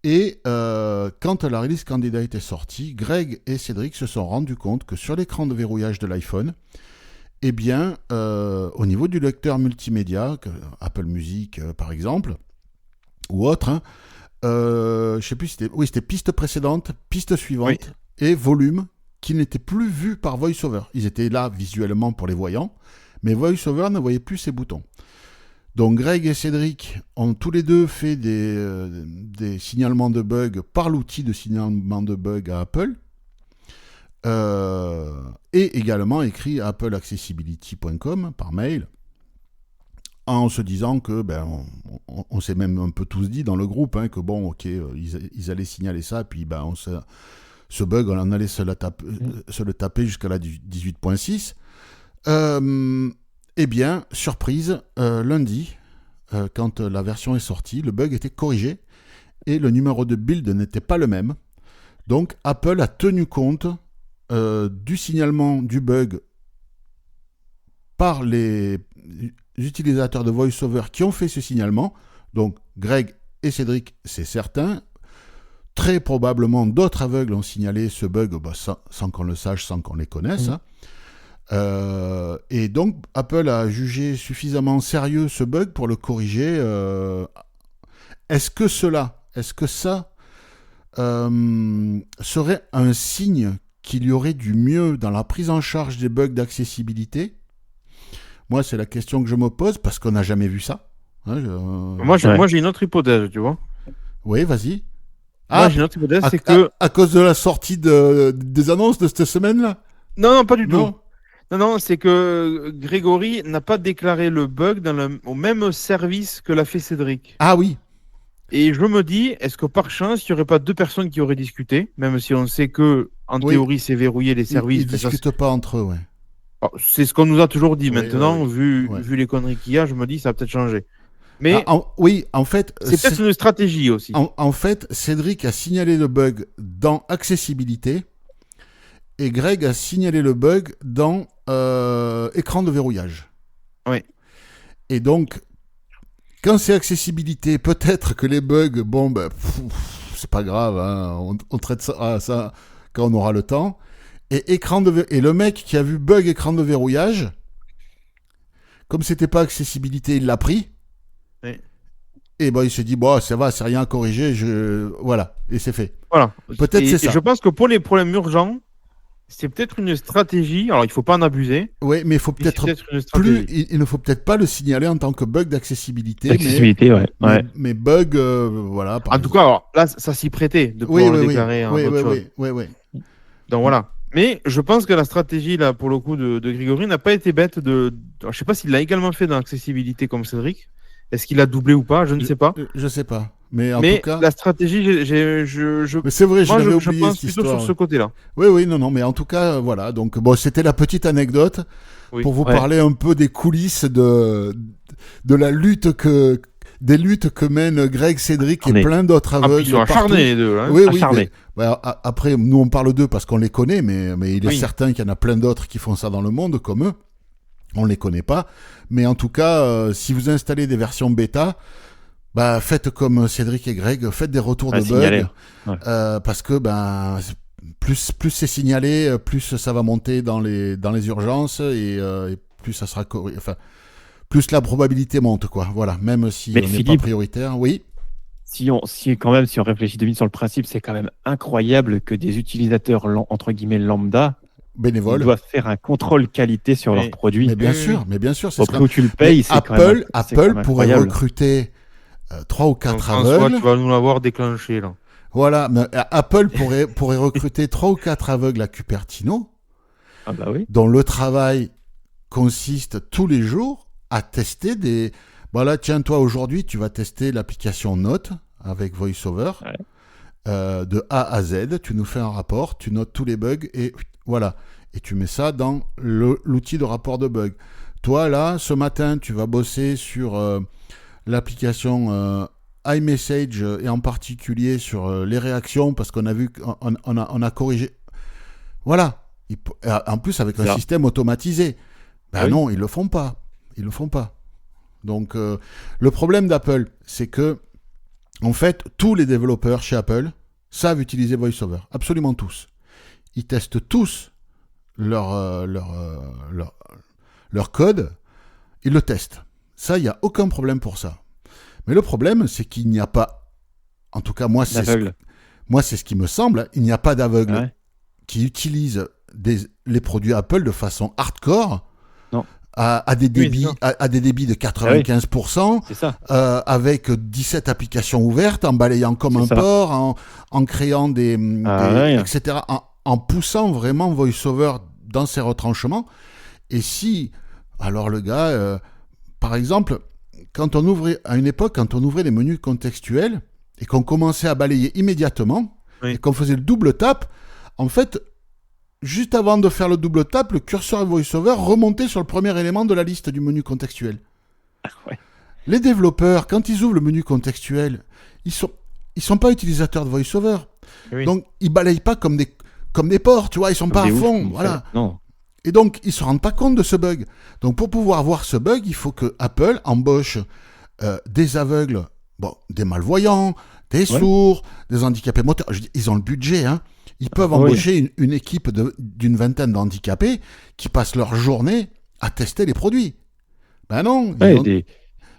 Et quand la release candidate est sortie, Greg et Cédric se sont rendus compte que sur l'écran de verrouillage de l'iPhone, eh bien, au niveau du lecteur multimédia, Apple Music par exemple, ou autre, je ne sais plus, c'était piste précédente, piste suivante et volume qui n'étaient plus vus par VoiceOver. Ils étaient là visuellement pour les voyants, mais VoiceOver ne voyait plus ces boutons. Donc Greg et Cédric ont tous les deux fait des signalements de bugs par l'outil de signalement de bugs à Apple et également écrit à appleaccessibility.com par mail en se disant que, on s'est même un peu tous dit dans le groupe que bon, ok, ils allaient signaler ça, puis ce bug, on en allait se le taper jusqu'à la 18.6. Eh bien, surprise, lundi, quand la version est sortie, le bug était corrigé et le numéro de build n'était pas le même. Donc, Apple a tenu compte du signalement du bug par les utilisateurs de VoiceOver qui ont fait ce signalement. Donc, Greg et Cédric, c'est certain. Très probablement, d'autres aveugles ont signalé ce bug sans qu'on le sache, sans qu'on les connaisse. Et donc, Apple a jugé suffisamment sérieux ce bug pour le corriger. Est-ce que ça serait un signe qu'il y aurait du mieux dans la prise en charge des bugs d'accessibilité ? Moi, c'est la question que je me pose parce qu'on n'a jamais vu ça. Moi, j'ai une autre hypothèse, tu vois. Oui, vas-y. Moi, j'ai une autre hypothèse, c'est que... À cause de la sortie des annonces de cette semaine-là ? Non, pas du tout. Non, c'est que Grégory n'a pas déclaré le bug au même service que l'a fait Cédric. Ah oui. Et je me dis, est-ce que par chance, il n'y aurait pas deux personnes qui auraient discuté, même si on sait que en théorie, c'est verrouillé les services. Ils ne discutent pas entre eux, ouais. Alors, c'est ce qu'on nous a toujours dit. Maintenant, vu les conneries qu'il y a, je me dis, ça a peut-être changé. Mais en fait... c'est peut-être une stratégie aussi. En fait, Cédric a signalé le bug dans accessibilité et Greg a signalé le bug dans écran de verrouillage. Oui. Et donc, quand c'est accessibilité, peut-être que les bugs, c'est pas grave, hein, on traite ça quand on aura le temps. Et le mec qui a vu bug écran de verrouillage, comme c'était pas accessibilité, il l'a pris. Oui. Et ben il se dit bon, ça va, c'est rien à corriger, voilà, et c'est fait. Voilà. Peut-être c'est ça. Et je pense que pour les problèmes urgents, c'est peut-être une stratégie. Alors, il faut pas en abuser. Oui, mais il faut mais c'est peut-être une stratégie. il ne faut peut-être pas le signaler en tant que bug d'accessibilité. Accessibilité, ouais. Mais bug, voilà. En tout cas, alors, là, ça s'y prêtait de pouvoir le déclarer en autre chose. Oui. Donc voilà. Mais je pense que la stratégie, là, pour le coup, de Grégory n'a pas été bête de. Alors, je sais pas s'il l'a également fait dans l'accessibilité comme Cédric. Est-ce qu'il a doublé ou pas? Je ne sais pas. Je sais pas. Mais en Mais tout cas. la stratégie, Mais c'est vrai, je l'avais je oublié pense cette plutôt histoire. sur ce côté-là. Oui, non, mais en tout cas, voilà. Donc, bon, c'était la petite anecdote Oui. pour vous Ouais. parler un peu des coulisses de la lutte des luttes que mènent Greg, Cédric et Acharnés. plein d'autres Ah, puis aveugles. ils sont partout. acharnés, les deux. Hein. Oui, Acharnés. mais, après, nous, on parle d'eux parce qu'on les connaît, mais il est Oui. certain qu'il y en a plein d'autres qui font ça dans le monde, comme eux. On les connaît pas. Mais en tout cas, si vous installez des versions bêta, bah, faites comme Cédric et Greg, faites des retours de Signaler. bugs. Ouais. Parce que plus c'est signalé, plus ça va monter dans les urgences et plus ça sera plus la probabilité monte, quoi. Voilà, même si Mais on n'est pas Philippe, prioritaire. Oui. Si on réfléchit 2 minutes sur le principe, c'est quand même incroyable que des utilisateurs entre guillemets lambda Bénévole. doivent faire un contrôle qualité sur Mais- leurs produits. Mais bien Oui, sûr, oui. mais bien sûr, c'est Au ce prix où tu le payes, c'est quand même Apple pourrait incroyable. recruter 3 ou 4 François, aveugles. tu vas nous l'avoir déclenché, là. Voilà, mais Apple pourrait recruter 3 ou 4 aveugles à Cupertino, Ah bah oui. dont le travail consiste tous les jours à tester des... Voilà, tiens, toi, aujourd'hui, tu vas tester l'application Note avec VoiceOver. Ouais. De A à Z, tu nous fais un rapport, tu notes tous les bugs et voilà. Et tu mets ça dans l'outil de rapport de bugs. Toi, là, ce matin, tu vas bosser sur l'application iMessage et en particulier sur les réactions parce qu'on a vu qu'on a corrigé. Voilà. En plus, avec un Ça. système automatisé. Ben Ah oui. non, ils le font pas. Ils le font pas. Donc, le problème d'Apple, c'est que en fait, tous les développeurs chez Apple savent utiliser VoiceOver. Absolument tous. Ils testent tous leur code. Ils le testent. Ça, il n'y a aucun problème pour ça. Mais le problème, c'est qu'il n'y a pas... En tout cas, moi, c'est ce qui me semble. Il n'y a pas d'aveugles Ouais. qui utilisent les produits Apple de façon hardcore. Non. À des débits, Oui, à des débits de 95%. C'est ça. Avec 17 applications ouvertes, en balayant comme C'est un ça. porc, en créant ouais. etc., en poussant vraiment VoiceOver dans ses retranchements. Et si, alors le gars, par exemple, à une époque, quand on ouvrait les menus contextuels et qu'on commençait à balayer immédiatement, Oui. et qu'on faisait le double tap, en fait, juste avant de faire le double tap, le curseur VoiceOver remontait sur le premier élément de la liste du menu contextuel. Ouais. Les développeurs, quand ils ouvrent le menu contextuel, ils sont pas utilisateurs de VoiceOver. Oui. Donc, ils balayent pas comme des porcs, tu vois, ils sont pas à Des ouf, fond, comme voilà. ça. Non. Et donc, ils se rendent pas compte de ce bug. Donc, pour pouvoir voir ce bug, il faut que Apple embauche des aveugles, bon, des malvoyants, des sourds, des handicapés moteurs. Je dis, ils ont le budget, hein. Ils peuvent embaucher une équipe d'une vingtaine d'handicapés qui passent leur journée à tester les produits. Ben non, Ouais,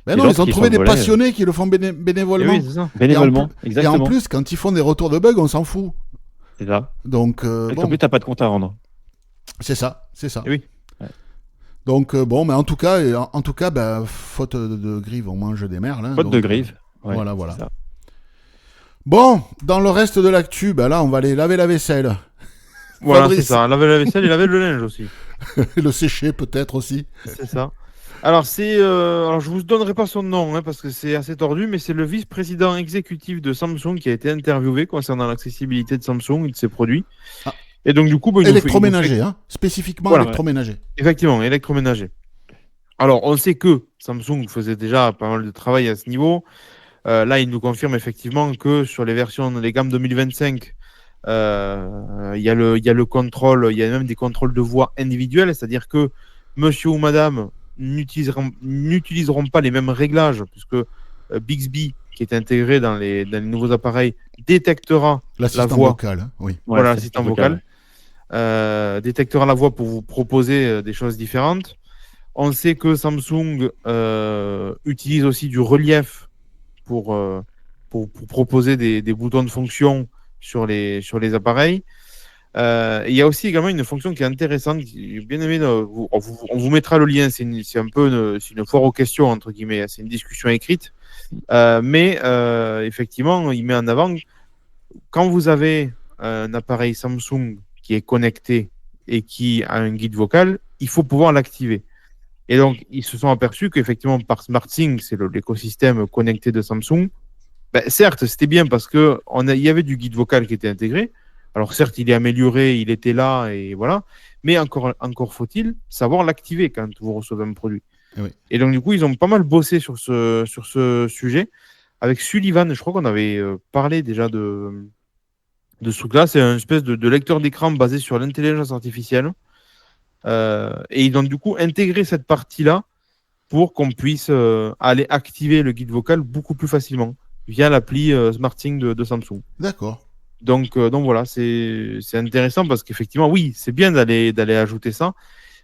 ils ont trouvé des sont passionnés qui le font bénévolement. Oui, c'est ça. bénévolement. Et Exactement. en plus, quand ils font des retours de bugs, on s'en fout. C'est ça. Donc, En bon, plus, t'as pas de compte à rendre. c'est ça. Et oui. Donc, bon, mais en tout cas, ben, faute de grive, on mange des merles. Hein, Faute donc, de grive. Ouais, voilà. c'est ça. Bon, dans le reste de l'actu, ben là, on va aller laver la vaisselle. Voilà, Fabrice. c'est ça. Laver la vaisselle et laver le linge aussi. Et le sécher, peut-être aussi. C'est ça. Alors, alors je vous donnerai pas son nom hein, parce que c'est assez tordu, mais c'est le vice-président exécutif de Samsung qui a été interviewé concernant l'accessibilité de Samsung et de ses produits. Ah. Et donc, du coup, il nous Électroménager, fait- hein, spécifiquement Voilà. électroménager. Effectivement, électroménager. Alors, on sait que Samsung faisait déjà pas mal de travail à ce niveau. Là, il nous confirme effectivement que sur les gammes 2025, il y a le contrôle, il y a même des contrôles de voix individuels, c'est-à-dire que monsieur ou madame n'utiliseront pas les mêmes réglages, puisque Bixby, qui est intégré dans les nouveaux appareils, détectera L'assistant voix. vocal, hein, oui. Voilà, c'est l'assistant vocal. Détectera la voix pour vous proposer des choses différentes. On sait que Samsung utilise aussi du relief pour proposer des boutons de fonction sur les appareils. Il y a aussi également une fonction qui est intéressante. J'ai bien aimé. On vous mettra le lien. C'est une foire aux questions entre guillemets. C'est une discussion écrite, mais effectivement, il met en avant quand vous avez un appareil Samsung qui est connecté et qui a un guide vocal, il faut pouvoir l'activer. Et donc, ils se sont aperçus qu'effectivement, par SmartThings, c'est l'écosystème connecté de Samsung. Ben, certes, c'était bien parce qu'il y avait du guide vocal qui était intégré. Alors, certes, il est amélioré, il était là, et voilà. Mais encore faut-il savoir l'activer quand vous recevez un produit. Oui. Et donc, du coup, ils ont pas mal bossé sur ce sujet. Avec Sullivan, je crois qu'on avait parlé déjà de ce truc-là. C'est une espèce de lecteur d'écran basé sur l'intelligence artificielle. Et ils ont du coup intégré cette partie-là pour qu'on puisse aller activer le guide vocal beaucoup plus facilement via l'appli SmartThings de Samsung. D'accord. Donc voilà, c'est intéressant parce qu'effectivement, oui, c'est bien d'aller ajouter ça,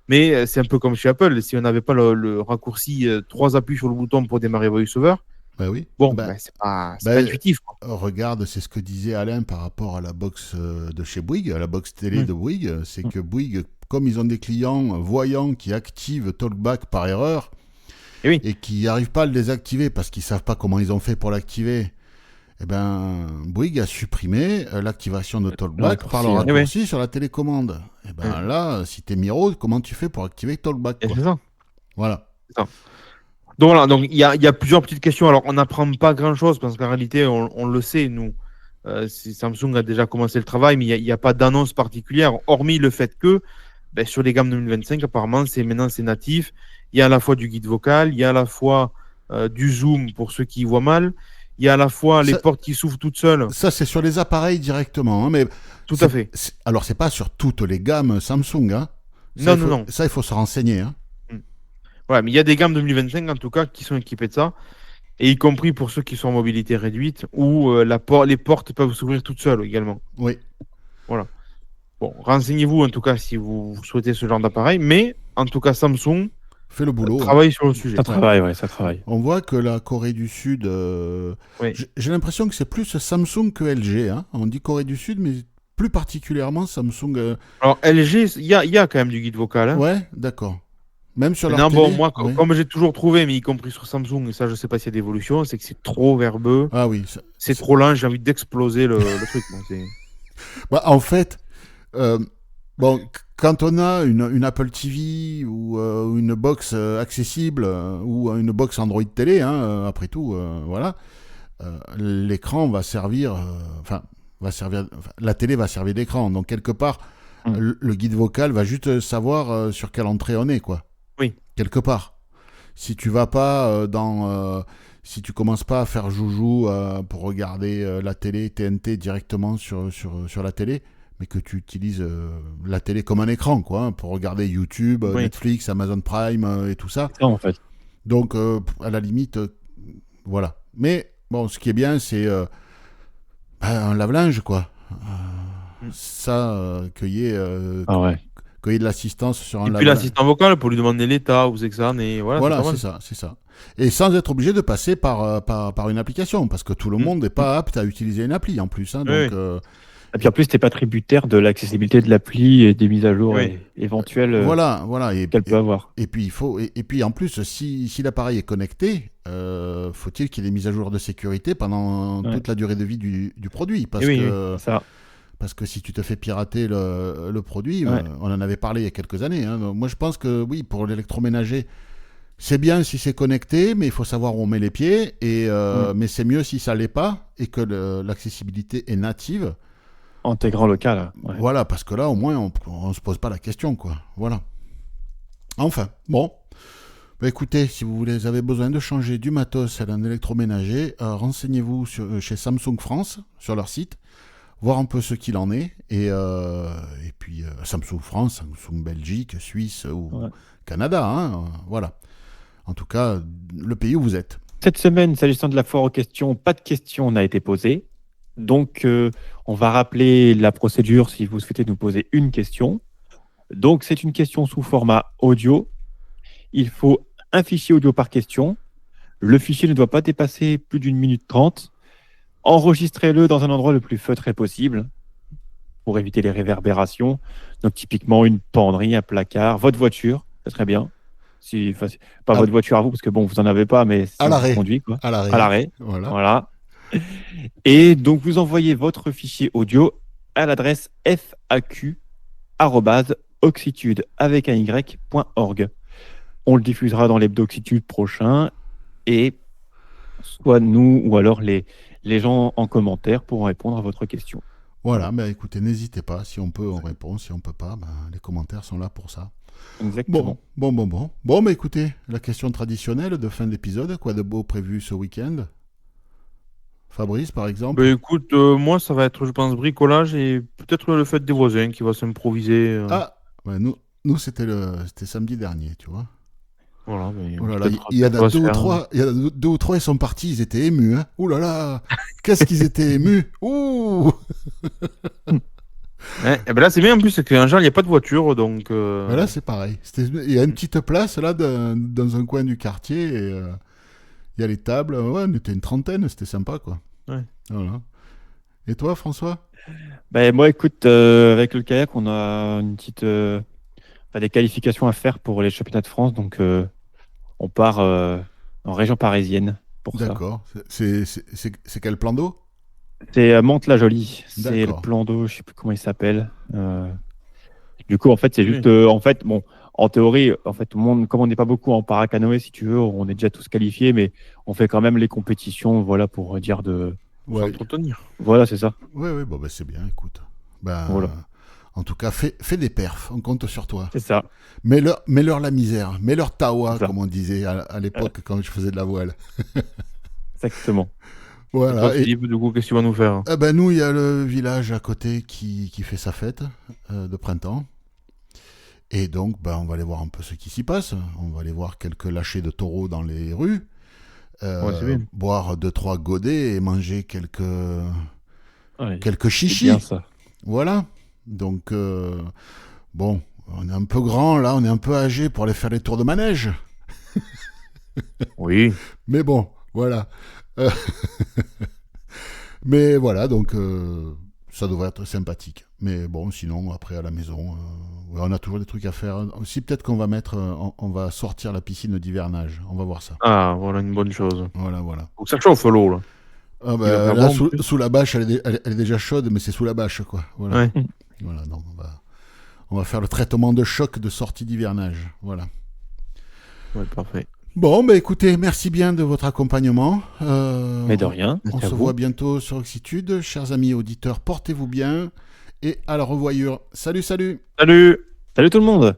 mais c'est un peu comme chez Apple. Si on n'avait pas le raccourci 3 appuis sur le bouton pour démarrer VoiceOver, Bah oui. bon, Bah, c'est pas bah, intuitif, quoi. regarde, c'est ce que disait Alain par rapport à la box de chez Bouygues, à la box télé de Bouygues. C'est que Bouygues, comme ils ont des clients voyants qui activent TalkBack par erreur Et oui. et qui n'arrivent pas à le désactiver parce qu'ils ne savent pas comment ils ont fait pour l'activer, eh ben, Bouygues a supprimé l'activation de TalkBack par le raccourci, raccourci sur la télécommande. Et ben là, si t'es Miro, comment tu fais pour activer TalkBack, Et quoi. c'est ça. Voilà. Donc voilà, donc il y a plusieurs petites questions. Alors on n'apprend pas grand-chose parce qu'en réalité, on le sait, nous, Samsung a déjà commencé le travail, mais il n'y a pas d'annonce particulière, hormis le fait que sur les gammes 2025, apparemment, maintenant c'est natif. Il y a à la fois du guide vocal, il y a à la fois du zoom pour ceux qui voient mal, il y a à la fois les portes qui s'ouvrent toutes seules. Ça, c'est sur les appareils directement, hein, mais Tout à fait. Alors, c'est pas sur toutes les gammes Samsung, hein. Non. Ça, il faut se renseigner, hein. Ouais, mais il y a des gammes 2025 en tout cas qui sont équipées de ça, et y compris pour ceux qui sont en mobilité réduite, où les portes peuvent s'ouvrir toutes seules également. Oui. Voilà. Bon, renseignez-vous en tout cas si vous souhaitez ce genre d'appareil, mais en tout cas Samsung Fait le boulot. travaille sur le sujet. Ça travaille, ça travaille. On voit que la Corée du Sud, Oui. j'ai l'impression que c'est plus Samsung que LG, hein. On dit Corée du Sud, mais plus particulièrement Samsung. Alors LG, il y a quand même du guide vocal. Hein. Ouais, d'accord. Même sur leur Non, télé. bon, moi, ouais. comme j'ai toujours trouvé, mais y compris sur Samsung, et ça, je sais pas s'il y a d'évolution, c'est que c'est trop verbeux, Ah oui. c'est trop lent, j'ai envie d'exploser le truc. Moi, Bah, en fait, bon, quand on a une Apple TV ou une box accessible ou une box Android télé, hein, après tout, voilà, l'écran va servir, la télé va servir d'écran. Donc quelque part, le guide vocal va juste savoir sur quelle entrée on est, quoi. Oui. Quelque part. Si tu vas pas si tu commences pas à faire joujou pour regarder la télé TNT directement sur la télé, mais que tu utilises la télé comme un écran, quoi, hein, pour regarder YouTube, Netflix, Amazon Prime et tout ça. C'est ça, en fait. Donc, à la limite, voilà. Mais bon, ce qui est bien, c'est un lave-linge, quoi. Ça, qu'il y ait de l'assistance sur un Et puis lave-linge. l'assistant vocal pour lui demander l'état, où c'est que ça en est. Voilà, c'est ça. Et sans être obligé de passer par une application, parce que tout le monde n'est pas apte à utiliser une appli en plus. Hein, donc, et puis en plus, tu n'es pas tributaire de l'accessibilité de l'appli et des mises à jour éventuelles voilà, qu'elle peut avoir. Et puis en plus, si l'appareil est connecté, faut-il qu'il y ait des mises à jour de sécurité pendant toute la durée de vie du produit, parce que si tu te fais pirater le produit, on en avait parlé il y a quelques années. Hein, donc moi, je pense que oui, pour l'électroménager, c'est bien si c'est connecté, mais il faut savoir où on met les pieds. Mais c'est mieux si ça l'est pas et que l'accessibilité est native. Intégrant local. Ouais. Voilà, parce que là, au moins, on se pose pas la question, quoi. Voilà. Enfin, bon. Bah, écoutez, si vous avez besoin de changer du matos à un électroménager, renseignez-vous chez Samsung France, sur leur site, voir un peu ce qu'il en est. Et puis, Samsung France, Samsung Belgique, Suisse ou Canada. Hein, voilà. En tout cas, le pays où vous êtes. Cette semaine, s'agissant de la foire aux questions, pas de questions n'a été posée. Donc, on va rappeler la procédure si vous souhaitez nous poser une question. Donc, c'est une question sous format audio. Il faut un fichier audio par question. Le fichier ne doit pas dépasser plus d'1 minute 30. Enregistrez-le dans un endroit le plus feutré possible pour éviter les réverbérations. Donc, typiquement, une penderie, un placard, votre voiture, c'est très bien. Pas votre voiture à vous, parce que bon, vous n'en avez pas, mais si À on l'arrêt. conduit, quoi. À l'arrêt. À l'arrêt. Voilà. Voilà. Et donc, vous envoyez votre fichier audio à l'adresse faq@oxitude avec un y.org. On le diffusera dans l'hebdo Oxitude prochain et soit nous ou alors les gens en commentaire pourront répondre à votre question. Voilà, mais écoutez, n'hésitez pas. Si on peut, on répond. Si on peut pas, les commentaires sont là pour ça. Exactement. Bon, mais écoutez, la question traditionnelle de fin d'épisode, quoi de beau prévu ce week-end? Fabrice, par exemple? Ben écoute, moi ça va être, je pense, bricolage et peut-être le fête des voisins qui va s'improviser. Ah, ouais, nous c'était samedi dernier, tu vois. Voilà, mais Oh là là, peut-être il y en ça va a se deux ou faire. trois, il y en a deux ou trois, ils sont partis, ils étaient émus, hein. Ouh là là, qu'est-ce qu'ils étaient émus. Ouh. Ouais, et ben là c'est bien en plus, c'est qu'en général il n'y a pas de voiture, donc Ben là, c'est pareil. Il y a une petite place là dans un coin du quartier et il y a les tables. Ouais, on était une trentaine, c'était sympa quoi. Ouais. Voilà. Et toi, François? Ben, moi, écoute, avec le kayak, on a une petite, des qualifications à faire pour les championnats de France. Donc, on part en région parisienne pour ça. D'accord. C'est quel plan d'eau? C'est Mantes-la-Jolie. C'est le D'accord. plan d'eau, je sais plus comment il s'appelle. Du coup, en fait, c'est Oui. juste, en fait, bon, en théorie, en fait, tout le monde, comme on n'est pas beaucoup en paracanoë, si tu veux, on est déjà tous qualifiés, mais on fait quand même les compétitions, voilà, pour dire pour Ouais. s'entretenir. voilà, c'est ça. Ouais, bon, ben, c'est bien, écoute. Ben, Voilà. en tout cas, fais des perfs, on compte sur toi. C'est ça. Mets-leur la misère, mets-leur tawa, C'est ça. comme on disait à l'époque quand je faisais de la voile. Exactement. Et Voilà. toi, Et, Philippe, du coup, qu'est-ce que tu vas nous faire? ben, nous, il y a le village à côté qui fait sa fête de printemps. Et donc, ben, on va aller voir un peu ce qui s'y passe. On va aller voir quelques lâchers de taureaux dans les rues. Ouais, c'est bien. Boire 2-3 godets et manger quelques Ouais, quelques c'est chichis. bien ça. Voilà. Donc, bon, on est un peu grand là, on est un peu âgé pour aller faire les tours de manège. Oui. Mais bon, voilà. Euh, Mais voilà, donc ça devrait être sympathique. Mais bon, sinon, après à la maison, ouais, on a toujours des trucs à faire. Aussi, peut-être qu'on va on va sortir la piscine d'hivernage. On va voir ça. Ah, voilà une bonne chose. Voilà. Faut que ça chauffe l'eau, là. Ah Il va bah, faire là, bon, en plus. sous la bâche, elle est déjà chaude, mais c'est sous la bâche, quoi. Voilà. Ouais. Voilà, donc on va faire le traitement de choc de sortie d'hivernage. Voilà. Ouais, parfait. Bon, bah écoutez, merci bien de votre accompagnement. Mais de rien. On Merci se à vous. voit bientôt sur Oxitude. Chers amis auditeurs, portez-vous bien et à la revoyure. Salut, salut! Salut! Salut tout le monde.